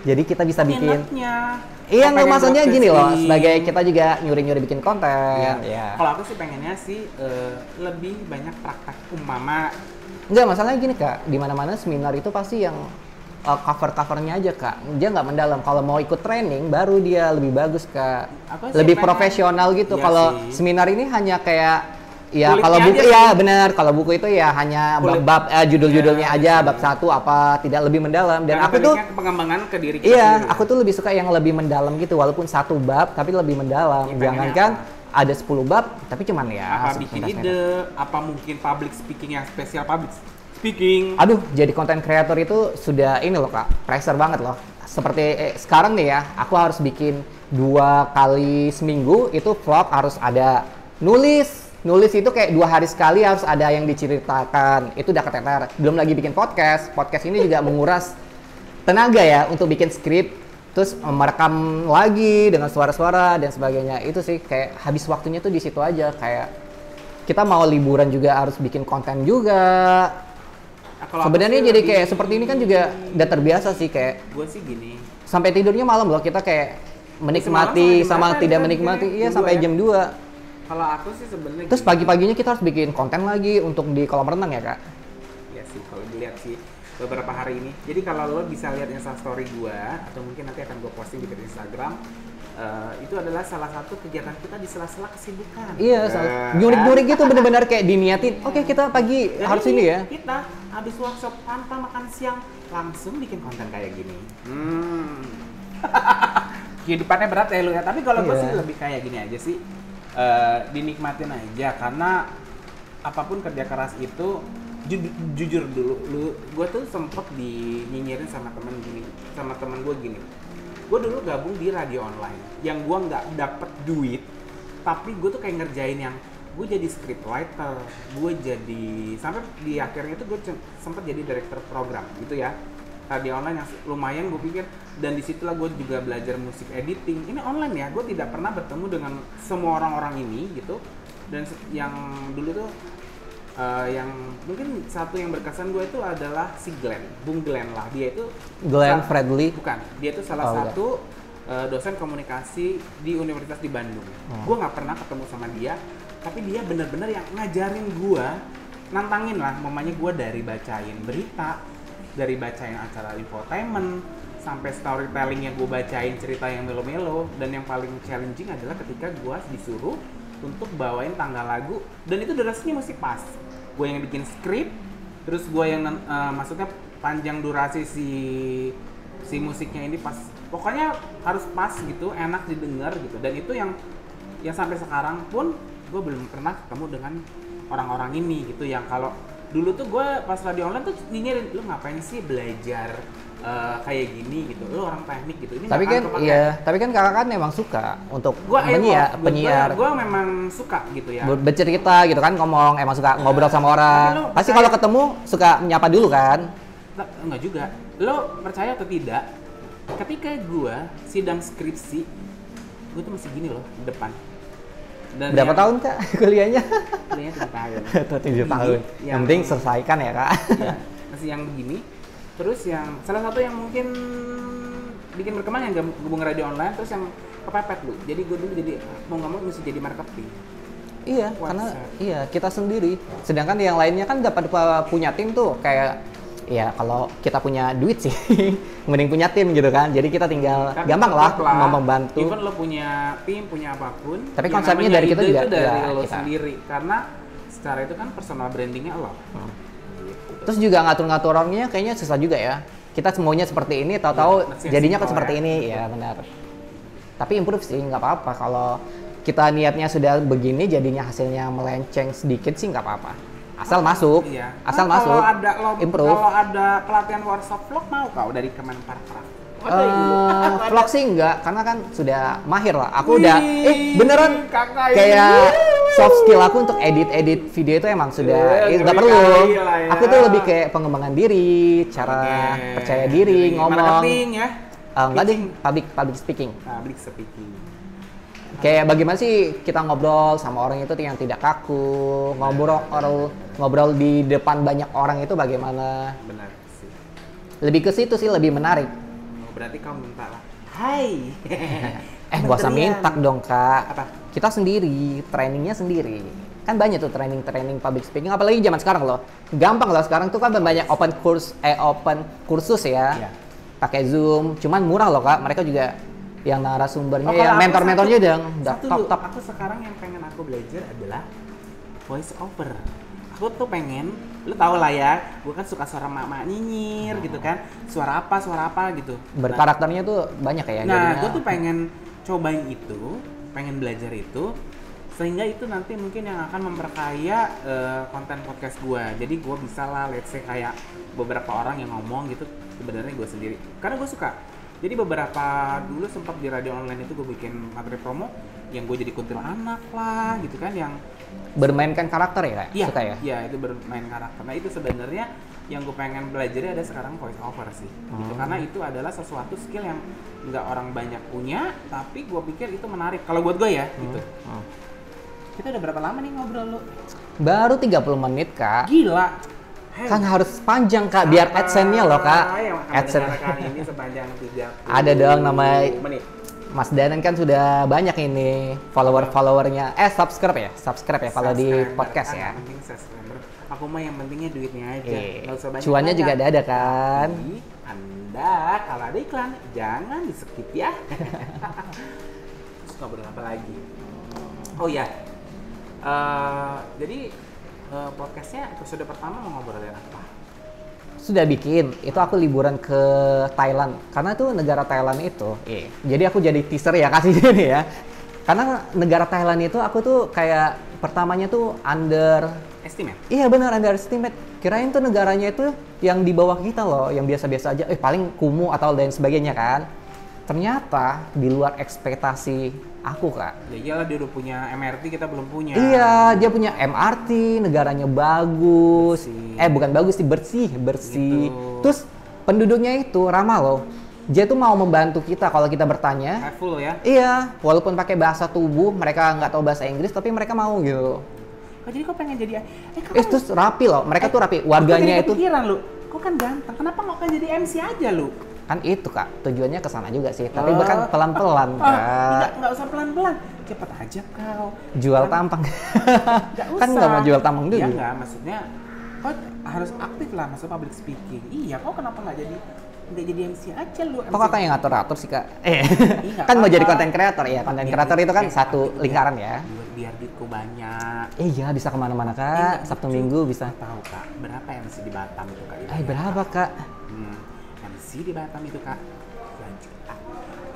C: Jadi kita bisa bikin.
B: Enaknya.
C: Iya,
B: Pengen
C: nggak maksudnya gini loh.
B: broadcasting.
C: Sebagai kita juga nyuri-nyuri bikin konten.
B: Iya.
C: Ya.
B: Kalau aku sih pengennya sih lebih banyak praktek umpama.
C: Enggak, masalahnya gini kak. Di mana-mana seminar itu pasti yang cover-covernya aja kak. Dia nggak mendalam. Kalau mau ikut training, baru dia lebih bagus kak.
B: Aku sih
C: Lebih
B: pengen-
C: profesional gitu.
B: Iya
C: Kalau
B: sih.
C: seminar ini hanya kayak ya
B: Kulitnya
C: kalau buku
B: aja
C: ya
B: sih.
C: benar, kalau buku itu ya hanya
B: Kulit.
C: bab judul-judulnya
B: Iya,
C: aja,
B: iya.
C: bab satu apa, tidak lebih mendalam. Dan
B: Karena
C: aku tuh
B: basicnya pengembangan ke diri kita
C: iya,
B: sendiri.
C: aku tuh lebih suka yang lebih mendalam gitu, walaupun satu bab tapi lebih mendalam.
B: Iya,
C: Jangankan
B: pengennya
C: ada 10 bab tapi cuman ya
B: apa bikin
C: sekilas
B: ide, apa mungkin public speaking yang spesial public speaking.
C: Aduh, jadi content creator itu sudah ini loh kak, pressure banget loh. Seperti sekarang nih ya, aku harus bikin 2 kali seminggu itu vlog harus ada. Nulis itu kayak 2 hari sekali harus ada yang diceritakan. Itu udah keteter. Belum lagi bikin podcast. Podcast ini juga menguras tenaga ya untuk bikin skrip. Terus merekam lagi dengan suara-suara dan sebagainya. Itu sih kayak habis waktunya tuh di situ aja. Kayak kita mau liburan juga harus bikin konten juga.
B: Nah, kalau aku
C: Sebenarnya
B: sih
C: jadi
B: lebih-
C: kayak seperti ini kan juga udah terbiasa sih, kayak
B: gue sih gini.
C: sampai tidurnya malam loh kita kayak
B: Semalam
C: menikmati
B: sampai
C: sama
B: jam
C: tidak
B: berapa
C: menikmati,
B: biasanya?
C: iya
B: Jam
C: sampai
B: 2 ya?
C: jam 2.
B: Kalau aku sih sebenarnya
C: Terus
B: gini.
C: pagi-paginya kita harus bikin konten lagi untuk di kolam renang ya kak.
B: Ya sih kalau dilihat sih. beberapa hari ini. Jadi kalau lo bisa lihat Instastory gue, atau mungkin nanti akan gue posting di Instagram, itu adalah salah satu kegiatan kita di sela-sela kesibukan.
C: Iya, nyurik-nyurik gitu bener-bener kayak diniatin. Oke, kita pagi
B: Jadi
C: harus ini ya.
B: Kita habis workshop tanpa makan siang langsung bikin konten kayak gini. Kehidupannya berat ya lu ya. Tapi kalau gue
C: Iya.
B: sih lebih kayak gini aja sih. Dinikmatin aja karena apapun kerja keras itu jujur dulu gue tuh sempet dinyinyirin sama temen gue gini. Gue dulu gabung di radio online yang gue nggak dapet duit, tapi gue tuh kayak ngerjain yang gue jadi scriptwriter, gue jadi sampai di akhirnya tuh gue sempet jadi director program gitu ya, radio online yang lumayan gue pikir. Dan disitulah gue juga belajar musik editing. Ini online ya, gue tidak pernah bertemu dengan semua orang-orang ini gitu. Dan yang dulu tuh yang mungkin satu yang berkesan gue itu adalah si Glenn, Bung Glenn lah. Dia itu
C: Glenn Fredly.
B: bukan, dia itu salah satu dosen komunikasi di Universitas di Bandung. Gue nggak pernah ketemu sama dia, tapi dia benar-benar yang ngajarin gue, nantangin lah, mamanya gue dari bacain berita, dari bacain acara infotainment, sampai storytellingnya gue bacain cerita yang melo-melo. Dan yang paling challenging adalah ketika gue disuruh untuk bawain tanggal lagu, dan itu durasinya masih pas. Gue yang bikin skrip, terus gue yang maksudnya panjang durasi si musiknya ini pas, pokoknya harus pas gitu, enak didengar gitu. Dan itu yang sampai sekarang pun gue belum pernah ketemu dengan orang-orang ini gitu. Yang kalau dulu tuh gue pas radio online tuh nyinyirin, lu ngapain sih belajar kayak gini gitu, lu orang teknik gitu. Ini
C: Tapi kan tapi kan kakak kan memang suka untuk penyiar.
B: Gue memang suka gitu ya.
C: Bercerita gitu kan, ngomong, emang suka ngobrol sama orang. Pasti kalau ketemu suka menyapa dulu kan?
B: Enggak juga. Lo percaya atau tidak? Ketika gue sidang skripsi, gue tuh masih gini loh di depan. Dan
C: Berapa tahun kak kuliahnya?
B: Kuliahnya 7 tahun.
C: 7 tahun. Yang penting selesaikan ya kak.
B: Ya, masih yang begini. Terus yang salah satu yang mungkin bikin berkembang yang gabung radio online, terus yang kepepet lu. Jadi gue dulu jadi mau nggak mau mesti jadi marketing.
C: Iya, karena kita sendiri. Sedangkan yang lainnya kan dapat punya tim tuh kayak ya kalau kita punya duit sih mending punya tim gitu kan. Jadi kita tinggal
B: Kan
C: gampang lah membantu.
B: Even lo punya tim, punya apapun.
C: Tapi konsepnya dari kita juga
B: itu dari
C: ya,
B: lo
C: kita
B: sendiri. Karena secara itu kan personal brandingnya lo.
C: Terus juga ngatur-ngatur orangnya kayaknya susah juga ya. Kita semuanya seperti ini, tahu-tahu jadinya kan seperti ini. Ya benar. Tapi improve sih, nggak apa-apa. Kalau kita niatnya sudah begini, jadinya hasilnya melenceng sedikit sih nggak apa-apa. Asal masuk,
B: Iya.
C: asal masuk, improve.
B: Kalau ada pelatihan workshop vlog mau kau dari Kemenparekraf?
C: Vlog sih enggak, karena kan sudah mahir lah. Aku udah, beneran
B: kakak
C: kayak soft skill aku untuk edit video itu emang sudah nggak perlu.
B: Ya.
C: Aku tuh lebih kayak pengembangan diri, cara percaya diri, ngomong.
B: Marketing ya?
C: Enggak deh, public speaking.
B: Public speaking.
C: Kayak bagaimana sih kita ngobrol sama orang itu yang tidak kaku, ngobrol di depan banyak orang itu bagaimana?
B: Benar sih.
C: Lebih ke situ sih, lebih menarik.
B: Berarti kamu minta lah. Hai.
C: Gak usah minta dong kak.
B: Apa?
C: Kita sendiri, trainingnya sendiri. Kan banyak tuh training public speaking. Apalagi zaman sekarang loh. Gampang loh sekarang tuh kan banyak open kursus ya.
B: Iya.
C: Pakai Zoom. Cuman murah loh kak. Mereka juga yang narasumbernya, yang mentor-mentornya udah top.
B: Aku sekarang yang pengen aku belajar adalah voice over. Aku tuh pengen, lu tau lah ya, gue kan suka suara mak-mak nyinyir gitu kan, suara apa gitu.
C: Berkarakternya tuh banyak ya.
B: Nah, gue tuh pengen cobain itu, pengen belajar itu, sehingga itu nanti mungkin yang akan memperkaya konten podcast gue. Jadi gue bisa lah, let's say kayak beberapa orang yang ngomong gitu, sebenarnya gue sendiri. Karena gue suka. Jadi beberapa dulu sempat di radio online itu gue bikin materi promo, yang gue jadi kuntilanak lah gitu kan, yang
C: bermainkan karakter ya kak?
B: Iya,
C: suka ya?
B: Iya, itu bermain karakter. Nah itu sebenarnya yang gue pengen belajar ada sekarang voice over sih, gitu. Karena itu adalah sesuatu skill yang nggak orang banyak punya, tapi gue pikir itu menarik. Kalau buat gue ya, gitu. Kita udah berapa lama nih ngobrol lu?
C: Baru 30 menit kak.
B: Gila. Hey.
C: Kan harus panjang kak, biar AdSense-nya loh kak.
B: Yang akan mendengarkan ini sepanjang 30
C: ada dong nama
B: menit.
C: Mas Danan kan sudah banyak ini followernya. Subscribe ya kalau di podcast ya.
B: Yang penting subscriber. Aku mah yang pentingnya duitnya aja. Nggak usah banyak.
C: Cuannya juga ada kan.
B: Tapi Anda kalau ada iklan jangan di skip ya. Terus ngobrol apa lagi? Oh ya. Jadi podcastnya episode pertama mau ngobrolin apa?
C: Sudah bikin, itu aku liburan ke Thailand. Karena tuh negara Thailand itu, jadi aku jadi teaser ya kasih ini ya. Karena negara Thailand itu aku tuh kayak pertamanya tuh
B: Estimate?
C: Iya benar, underestimate. Kirain tuh negaranya itu yang di bawah kita loh, yang biasa-biasa aja. Paling kumuh atau lain sebagainya kan. Ternyata di luar ekspektasi aku, Kak.
B: Ya iyalah, dia udah punya MRT, kita belum punya.
C: Iya, dia punya MRT, negaranya bagus.
B: Bersih.
C: Bukan bagus sih, bersih.
B: Gitu.
C: Terus penduduknya itu ramah loh. Dia tuh mau membantu kita kalau kita bertanya.
B: Helpful ya?
C: Iya, walaupun pakai bahasa tubuh, mereka nggak tahu bahasa Inggris, tapi mereka mau gitu.
B: Oh, jadi kok pengen jadi...
C: Terus rapi loh, mereka tuh rapi. Warganya itu...
B: kepikiran lu, kok kan ganteng, kenapa nggak kan jadi MC aja lu?
C: Kan itu Kak, tujuannya ke sana juga sih. Tapi bukan pelan-pelan, Kak.
B: Nggak usah pelan-pelan, cepet aja kau.
C: Jual tampang.
B: Nggak usah.
C: Kan nggak mau jual tampang dulu.
B: Iya nggak, maksudnya kau harus aktif lah, maksud public speaking. Iya, kau kenapa nggak jadi MC aja lu?
C: Kok kakak yang ngatur-atur sih Kak?
B: Nggak
C: Kan mau
B: apa-apa.
C: jadi konten kreator ya. Konten kreator itu kan satu lingkaran ya.
B: Biar duitku banyak.
C: Iya, bisa kemana-mana Kak. Sabtu Minggu bisa.
B: Tahu Kak, berapa MC di Batam itu Kak?
C: Berapa Kak?
B: MC di Batam itu Kak 2 juta.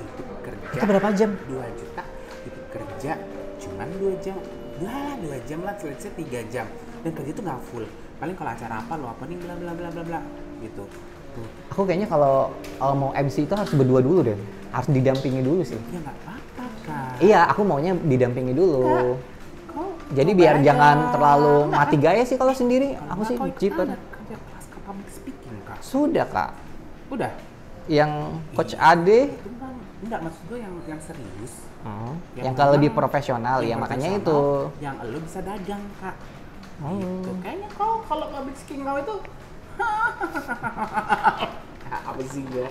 B: Itu kerja.
C: Itu berapa jam?
B: 2 juta. Itu kerja cuman 2 jam. 2 jam lah, selesai 3 jam. Dan kerja itu nggak full. Paling kalau acara apa lo opening bla bla bla bla bla gitu. Tuh.
C: Aku kayaknya kalau mau MC itu harus berdua dulu deh. Harus didampingi dulu sih.
B: Ya nggak apa-apa Kak.
C: Iya, aku maunya didampingi dulu.
B: Kau
C: Jadi
B: coba
C: biar
B: aja.
C: jangan terlalu
B: Nggak,
C: mati gaya sih kalau sendiri. Aku sih
B: kau ikut
C: jiper.
B: aja kerja kelas ke public speaking Kak.
C: Sudah Kak.
B: Udah.
C: Yang Coach Ade.
B: Itu kan enggak, maksud gue yang serius.
C: Yang kalau lebih profesional ya,
B: yang
C: makanya
B: profesional,
C: itu.
B: yang lo bisa dagang Kak.
C: Oh.
B: Gitu. Kayaknya kau kalau public speaking kau itu apa sih gue?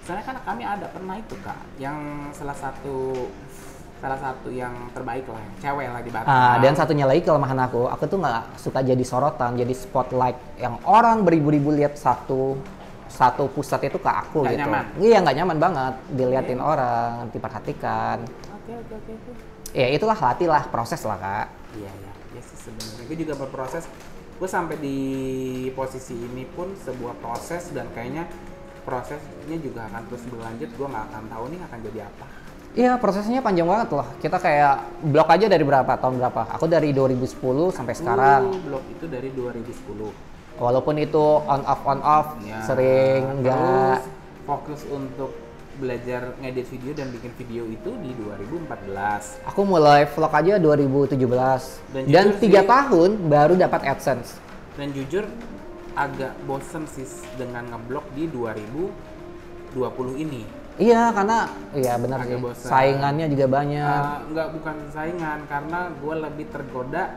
B: Soalnya kan kami ada pernah itu Kak, yang salah satu yang terbaik lah, yang cewek lah di Batam.
C: Dan satunya lagi kelemahan aku tuh nggak suka jadi sorotan, jadi spotlight yang orang beribu-ribu lihat satu pusat itu ke aku
B: Nggak
C: gitu.
B: nyaman?
C: Iya nggak nyaman banget diliatin orang, diperhatikan.
B: Oke.
C: Ya itulah latihlah proses lah Kak.
B: Iya sih sebenarnya. Gue juga berproses. Gue sampai di posisi ini pun sebuah proses, dan kayaknya prosesnya juga akan terus berlanjut. Gue nggak akan tahu nih akan jadi apa.
C: Iya prosesnya panjang banget loh. Kita kayak blog aja dari tahun berapa? Aku dari 2010 sampai sekarang.
B: Blog itu dari 2010.
C: Walaupun itu on off
B: Ya,
C: sering enggak.
B: terus fokus untuk belajar ngedit video dan bikin video itu di 2014.
C: Aku mulai vlog aja 2017
B: jujur
C: dan 3
B: sih-
C: tahun baru dapat AdSense.
B: Dan jujur agak bosen sih dengan ngeblog di 2020 ini.
C: Iya karena iya benar
B: Agak
C: sih.
B: bosan.
C: Saingannya juga banyak.
B: Bukan saingan, karena gue lebih tergoda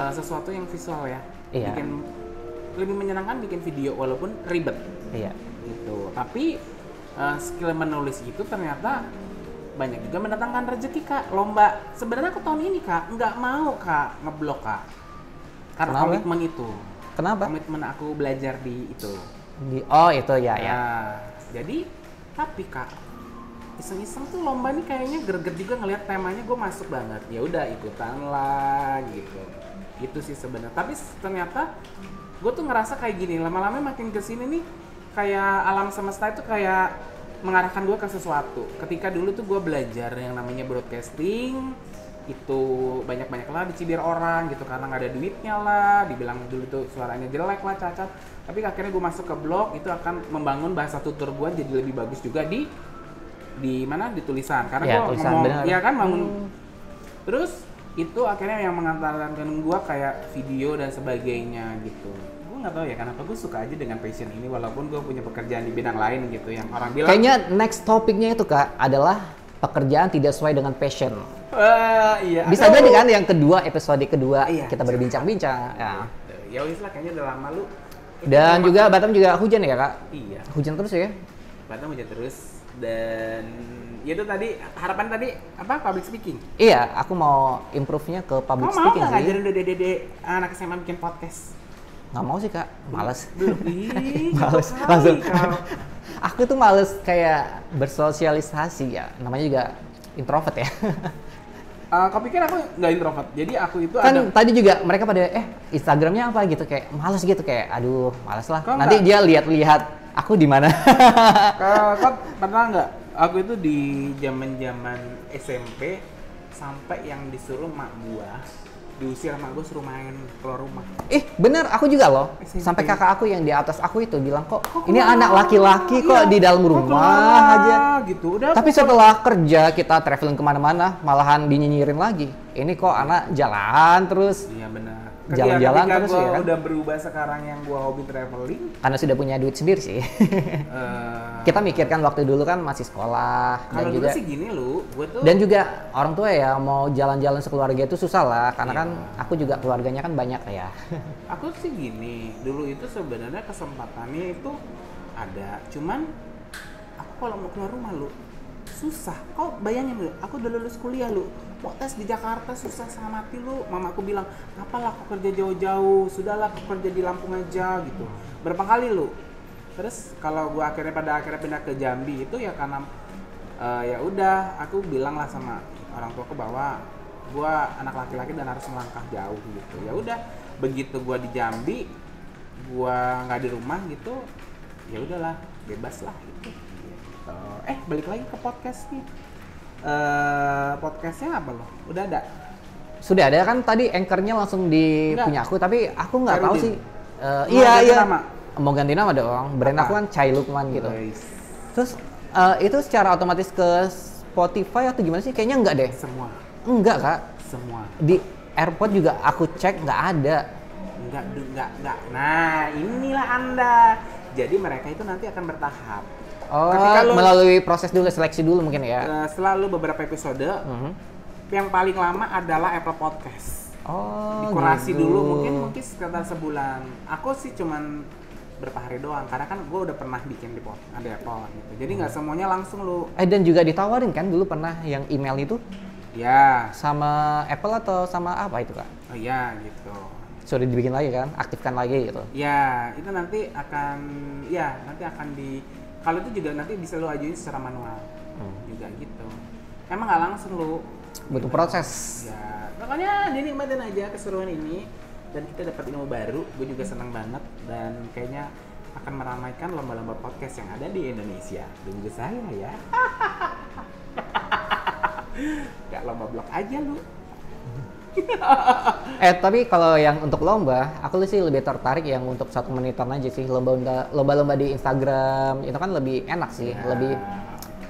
B: sesuatu yang visual ya.
C: Iya.
B: Lebih menyenangkan bikin video walaupun ribet
C: Iya.
B: gitu. Tapi skill menulis itu ternyata banyak juga mendatangkan rezeki Kak. Lomba sebenarnya aku tahun ini Kak nggak mau Kak ngeblok Kak, karena
C: Kenapa?
B: komitmen itu.
C: Kenapa?
B: Komitmen aku belajar di itu.
C: Oh itu ya ya.
B: Nah, jadi tapi Kak iseng-iseng tuh lomba nih kayaknya greget juga ngelihat temanya, gue masuk banget. Ya udah ikutan lah gitu. Itu sih sebenarnya. Tapi ternyata gue tuh ngerasa kayak gini, lama-lama makin kesini nih kayak alam semesta itu kayak mengarahkan gue ke sesuatu. Ketika dulu tuh gue belajar yang namanya broadcasting, itu banyak-banyak lah dicibir orang gitu karena nggak ada duitnya lah, dibilang dulu tuh suaranya jelek lah, cacat. Tapi akhirnya gue masuk ke blog, itu akan membangun bahasa tutur gue jadi lebih bagus juga di mana, di tulisan, karena
C: Ya,
B: gue
C: tulisan,
B: ngomong
C: benar.
B: ya kan bangun. Terus itu akhirnya yang mengantarkan gue kayak video dan sebagainya gitu. Gue nggak tahu ya kenapa gue suka aja dengan passion ini walaupun gue punya pekerjaan di bidang lain gitu yang orang bilang
C: Kayaknya next topiknya itu Kak adalah pekerjaan tidak sesuai dengan passion.
B: iya.
C: Bisa jadi kan yang kedua, episode kedua
B: Iya,
C: kita berbincang-bincang. Ya.
B: Ya wis lah, kayaknya udah lama lu.
C: Dan juga Batam juga hujan ya Kak?
B: Iya.
C: Hujan terus ya?
B: Batam hujan terus. Dan itu tadi harapan tadi apa, public speaking?
C: Iya, aku mau improve-nya ke public
B: Kamu mau
C: speaking
B: nggak
C: sih.
B: ngajarin dede anak SMA bikin podcast?
C: Nggak mau sih kak, males.
B: Ih,
C: Males,
B: kali
C: langsung.
B: kau.
C: Aku tuh males kayak bersosialisasi ya, namanya juga introvert ya.
B: Kau pikir aku nggak introvert? Jadi aku itu
C: Kan
B: ada.
C: tadi juga mereka pada Instagramnya apa gitu, kayak males gitu, kayak aduh males lah.
B: Kok
C: Nanti
B: nggak?
C: dia lihat-lihat aku di mana.
B: Kau pernah nggak? Aku itu di zaman SMP sampai yang disuruh mak gua, diusir mak gua suruh main keluar rumah.
C: Bener, aku juga loh.
B: SMP.
C: Sampai kakak aku yang di atas aku itu bilang kok ini
B: keluar?
C: anak laki-laki kok
B: Iya,
C: di dalam
B: kok
C: rumah
B: keluar?
C: aja.
B: Gitu. Udah.
C: Tapi setelah kerja kita traveling kemana-mana, malahan dinyinyirin lagi. Ini kok anak jalan terus.
B: Iya benar.
C: Jalan-jalan
B: Ketika
C: terus
B: gua
C: ya kan?
B: udah berubah sekarang yang gua hobi traveling.
C: Karena sudah punya duit sendiri sih. Kita mikirkan waktu dulu kan masih sekolah dan
B: Kalau dulu
C: juga
B: sih gini lu, gua tuh.
C: dan juga orang tua ya mau jalan-jalan sekeluarga itu susah lah karena
B: Iya.
C: kan aku juga keluarganya kan banyak ya.
B: Aku sih gini, dulu itu sebenarnya kesempatannya itu ada, cuman aku kalau mau keluar rumah lu susah. Kau bayangin lu, aku udah lulus kuliah lu, mau tes di Jakarta susah sama mati lu. Mama aku bilang, apalah aku kerja jauh-jauh, sudahlah aku kerja di Lampung aja gitu. Berapa kali lu? Terus kalau gua pada akhirnya pindah ke Jambi itu ya karena ya udah, aku bilang lah sama orang tuaku bahwa gua anak laki-laki dan harus melangkah jauh gitu. Ya udah, begitu gua di Jambi, gua nggak di rumah gitu, ya udahlah, bebas lah gitu. Balik lagi ke podcast nih. Podcastnya apa loh? Udah ada?
C: Sudah ada kan tadi anchornya langsung di
B: Enggak.
C: punya aku tapi aku nggak tahu
B: Ferudin.
C: sih.
B: Mau
C: Iya
B: ganti
C: iya.
B: nama?
C: Mau ganti nama dong. Brand
B: Apa?
C: aku kan Chai Lukman gitu.
B: Guys,
C: Terus itu secara otomatis ke Spotify atau gimana sih? Kayaknya enggak deh.
B: semua,
C: Enggak kak.
B: semua.
C: Di AirPod juga aku cek nggak ada.
B: Enggak. Nah, inilah Anda. Jadi mereka itu nanti akan bertahap.
C: Oh,
B: Ketika lu-
C: melalui proses dulu, seleksi dulu mungkin ya.
B: Selalu beberapa episode,
C: Mhm.
B: yang paling lama adalah Apple Podcast.
C: Oh,
B: Dikurasi
C: gitu.
B: dulu mungkin sekitar sebulan. Aku sih cuman berapa hari doang karena kan gue udah pernah bikin di Apple gitu. Jadi nggak semuanya langsung lu.
C: Dan juga ditawarin kan dulu pernah yang email itu
B: Ya,
C: sama Apple atau sama apa itu kak?
B: oh ya gitu.
C: Sudah dibikin lagi kan, aktifkan lagi gitu.
B: Ya, itu nanti akan kalau itu juga nanti bisa lu ajuin secara manual. Juga gitu. Emang nggak langsung lu.
C: Butuh proses.
B: Ya, pokoknya dinikmatin aja keseruan ini dan kita dapat ilmu baru. Gue juga senang banget dan kayaknya akan meramaikan lomba-lomba podcast yang ada di Indonesia. Tunggu saya ya. Gak lomba blog aja lu.
C: Tapi kalau yang untuk lomba, aku sih lebih tertarik yang untuk 1 menitan aja sih. Lomba-lomba di Instagram itu kan lebih enak sih,
B: Ya.
C: lebih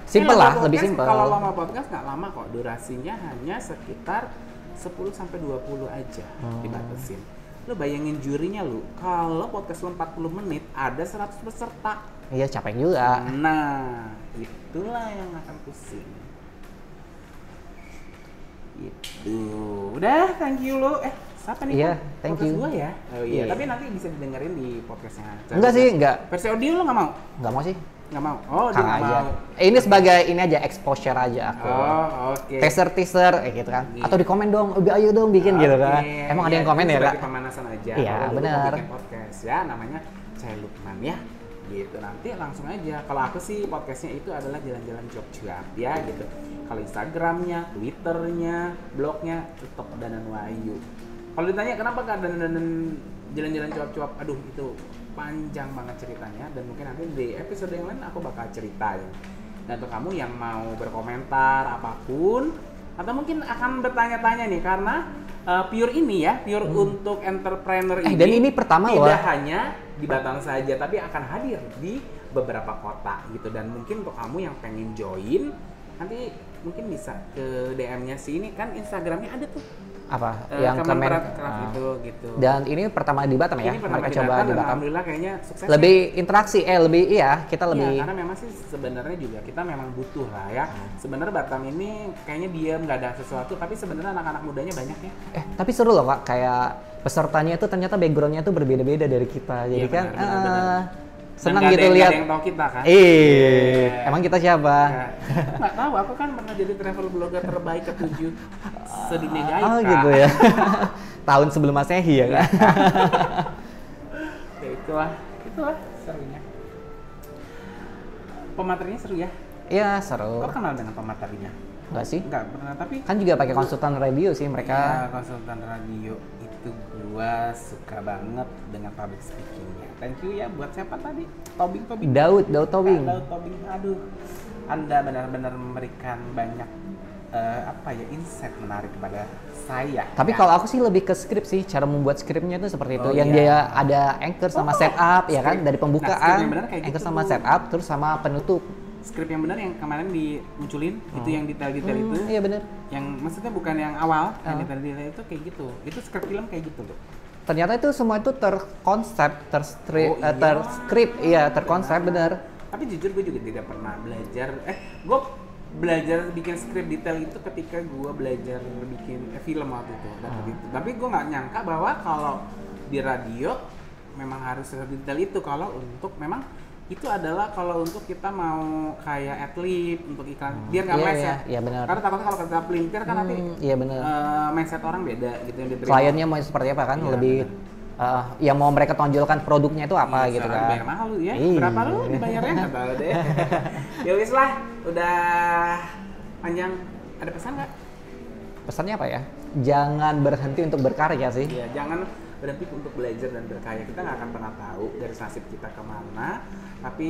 C: simple lah, lebih simple.
B: Kalau lomba podcast nggak lama kok, durasinya hanya sekitar 10 sampai 20 aja dibatasin. Lu bayangin jurinya lu, kalau podcast lu 40 menit ada 100 peserta.
C: Iya capek juga.
B: Nah, itulah yang akan pusing. Gitu. Udah, thank you lu. Siapa nih?
C: Iya,
B: Kok?
C: thank
B: Podcast
C: you.
B: gua ya? Oh iya,
C: Iya,
B: tapi
C: iya.
B: nanti bisa didengerin di podcastnya.
C: Enggak sih, enggak.
B: Versi audio lu nggak mau?
C: Nggak mau sih.
B: Nggak mau? Oh, dia
C: Kang
B: nggak
C: aja.
B: mau.
C: Ini sebagai ini aja exposure aja aku.
B: Oh, oke.
C: Teaser gitu kan.
B: Iya.
C: Atau di komen dong, ayo dong bikin gitu kan.
B: Oke,
C: Emang ada
B: iya,
C: yang komen
B: itu
C: ya,
B: sebagai
C: Kak?
B: pemanasan aja.
C: Iya,
B: Kalau dulu
C: benar.
B: mau bikin podcast ya, namanya Chai Lukman ya. Gitu, nanti langsung aja. Kalau aku sih podcastnya itu adalah jalan-jalan cuap-cuap ya gitu. Kalau Instagramnya, Twitternya, blognya tetap Danan Wahyu. Kalau ditanya kenapa Kak Danan jalan-jalan cuap-cuap, aduh itu panjang banget ceritanya dan mungkin nanti di episode yang lain aku bakal ceritain. Dan untuk kamu yang mau berkomentar apapun atau mungkin akan bertanya-tanya nih karena Pure ini ya, Pure untuk entrepreneur ini.
C: Dan ini pertama loh.
B: Tidak hanya di Batam saja, tapi akan hadir di beberapa kota gitu. Dan mungkin untuk kamu yang pengen join, nanti mungkin bisa ke DM-nya si ini kan Instagramnya ada tuh.
C: Apa? Yang komen.
B: itu gitu.
C: Dan ini pertama di Batam ya.
B: Ini pertama
C: Mereka
B: di
C: coba
B: Batam
C: di
B: dan
C: Batam.
B: alhamdulillah kayaknya sukses.
C: Lebih interaksi, kita lebih.
B: Iya, karena memang sih sebenarnya juga kita memang butuh lah ya. Sebenarnya Batam ini kayaknya diam, nggak ada sesuatu, tapi sebenarnya anak-anak mudanya banyak ya.
C: Tapi seru loh Kak, kayak pesertanya itu ternyata backgroundnya tuh berbeda-beda dari kita. Jadi
B: Iya,
C: kan
B: benar.
C: senang gitu lihat.
D: Nggak ada yang tahu kita kan?
C: Emang kita siapa?
D: Nggak tahu, aku kan pernah jadi travel blogger terbaik ke-7 sedunia gaib.
C: Oh gitu ya. Tahun sebelum Masehi ya kan?
D: Ya itulah serunya. Pematerinya seru ya?
C: Iya seru.
D: Kau kenal dengan pematerinya?
C: Enggak sih?
D: Enggak pernah, tapi
C: Kan juga pakai konsultan radio sih mereka.
D: ya, konsultan radio itu gua suka banget dengan public speakingnya. Thank you ya buat siapa tadi? Tobing.
C: Daud Tobing.
D: Daud Tobing. Aduh, Anda benar-benar memberikan banyak insight menarik kepada saya.
C: Tapi kalau aku sih lebih ke skrip sih, cara membuat skripnya itu seperti itu. Yang
D: iya.
C: dia ada anchor sama setup ya kan, dari
D: Nah, skrip
C: pembukaan,
D: yang benar kayak
C: anchor
D: gitu.
C: sama setup, terus sama penutup.
D: Skrip yang benar yang kemarin dimunculin itu yang detail-detail itu.
C: Iya benar.
D: Yang maksudnya bukan yang awal, yang detail-detail itu kayak gitu. Itu skrip film kayak gitu loh.
C: Ternyata itu semua itu terkonsep,
D: iya.
C: terskrip, iya terkonsep benar.
D: Tapi jujur gue juga tidak pernah belajar. Gue belajar bikin skrip detail itu ketika gue belajar bikin film waktu itu. Tapi gue nggak nyangka bahwa kalau di radio memang harus detail itu. Kalau untuk memang itu adalah kalau untuk kita mau kayak atlet untuk iklan biar nggak meleset.
C: Iya benar.
D: Karena takutnya kalau kita pelintir kan nanti
C: Iya benar.
D: mindset orang beda gitu yang diterima.
C: Kliennya mau seperti apa kan,
D: Iya,
C: lebih yang mau mereka tonjolkan produknya itu apa
D: Iya,
C: gitu
D: sekarang
C: kan.
D: bayar mahal lu ya.
C: Iya.
D: Berapa lu dibayarnya nggak tahu deh. Ya wis lah, udah panjang. Ada pesan nggak?
C: Pesannya apa ya? Jangan berhenti untuk berkarya sih.
D: Iya, jangan berhenti untuk belajar dan berkarya. Kita nggak akan pernah tahu garis nasib kita kemana, tapi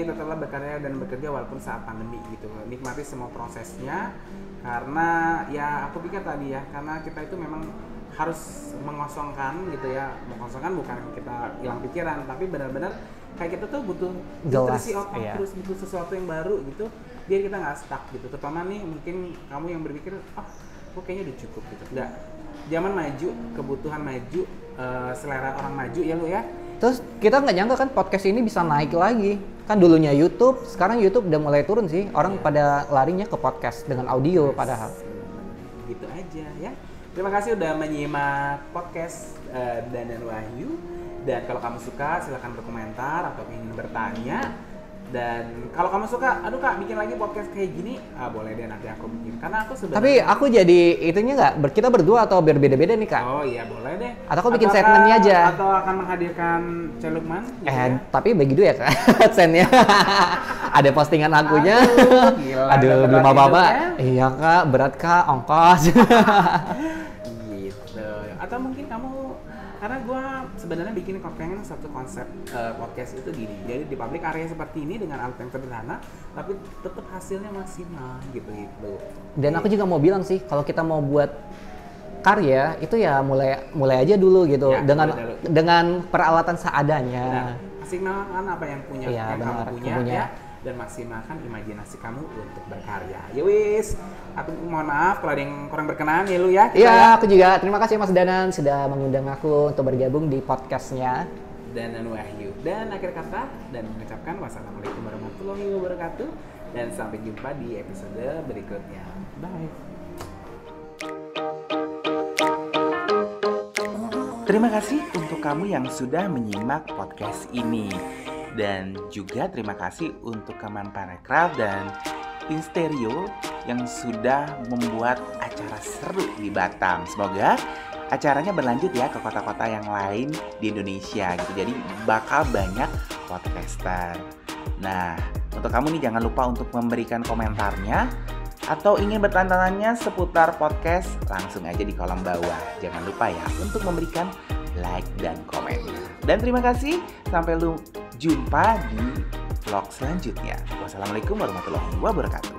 D: tetaplah berkarya dan bekerja walaupun saat pandemi gitu. Nikmati semua prosesnya, karena ya aku pikir tadi ya, karena kita itu memang harus mengosongkan gitu ya. Mengosongkan bukan kita hilang pikiran, tapi benar-benar kayak kita tuh butuh nutrisi otak,
C: iya.
D: terus butuh sesuatu yang baru gitu, biar kita nggak stuck gitu. Terutama nih mungkin kamu yang berpikir, gue kayaknya udah cukup gitu. Enggak, zaman maju, kebutuhan maju, selera orang maju ya lu ya.
C: Terus kita nggak nyangka kan podcast ini bisa naik lagi. Kan dulunya YouTube, sekarang YouTube udah mulai turun sih. Orang pada larinya ke podcast dengan audio padahal.
D: Gitu aja ya. Terima kasih udah menyimak podcast Danan Wahyu. Dan kalau kamu suka silahkan berkomentar atau ingin bertanya. Dan kalau kamu suka, aduh kak bikin lagi podcast kayak gini, boleh deh nanti aku bikin. Karena aku sebenarnya.
C: Tapi aku jadi itunya nggak, kita berdua atau berbeda-beda nih kak?
D: Oh iya boleh deh.
C: Atau aku bikin segmennya aja.
D: Atau akan menghadirkan Celukman. Gitu ya?
C: Tapi bagi dulu ya kak, adsense-nya. Ada postingan akunya.
D: Gila,
C: Aduh belum apa-apa. Iya kak, berat kak, ongkos.
D: Gitu. Atau mungkin kamu, karena gue sebenarnya bikin pengen satu konsep podcast itu gini, jadi di public area seperti ini dengan alat yang sederhana tapi tetap hasilnya maksimal gitu.
C: Dan aku juga mau bilang sih, kalau kita mau buat karya itu ya mulai aja dulu gitu
D: Ya,
C: dengan peralatan seadanya.
D: Nah, maksimalkan apa yang punya
C: Iya,
D: yang
C: benar,
D: kamu punya
C: punya.
D: ya, dan maksimalkan imajinasi kamu untuk berkarya. Ya wis, aku mohon maaf kalau ada yang kurang berkenan ya lu ya.
C: Iya, aku juga terima kasih Mas Danan sudah mengundang aku untuk bergabung di podcastnya
D: Danan Wahyu. Dan akhir kata dan mengucapkan wassalamualaikum warahmatullahi wabarakatuh dan sampai jumpa di episode berikutnya. Bye.
B: Terima kasih untuk kamu yang sudah menyimak podcast ini. Dan juga terima kasih untuk Kemenparekraf dan Instereo yang sudah membuat acara seru di Batam. Semoga acaranya berlanjut ya ke kota-kota yang lain di Indonesia gitu. Jadi bakal banyak podcaster. Nah, untuk kamu nih jangan lupa untuk memberikan komentarnya atau ingin bertanya-tanya seputar podcast, langsung aja di kolom bawah. Jangan lupa ya untuk memberikan like dan komen. Dan terima kasih, sampai jumpa di vlog selanjutnya. Wassalamualaikum warahmatullahi wabarakatuh.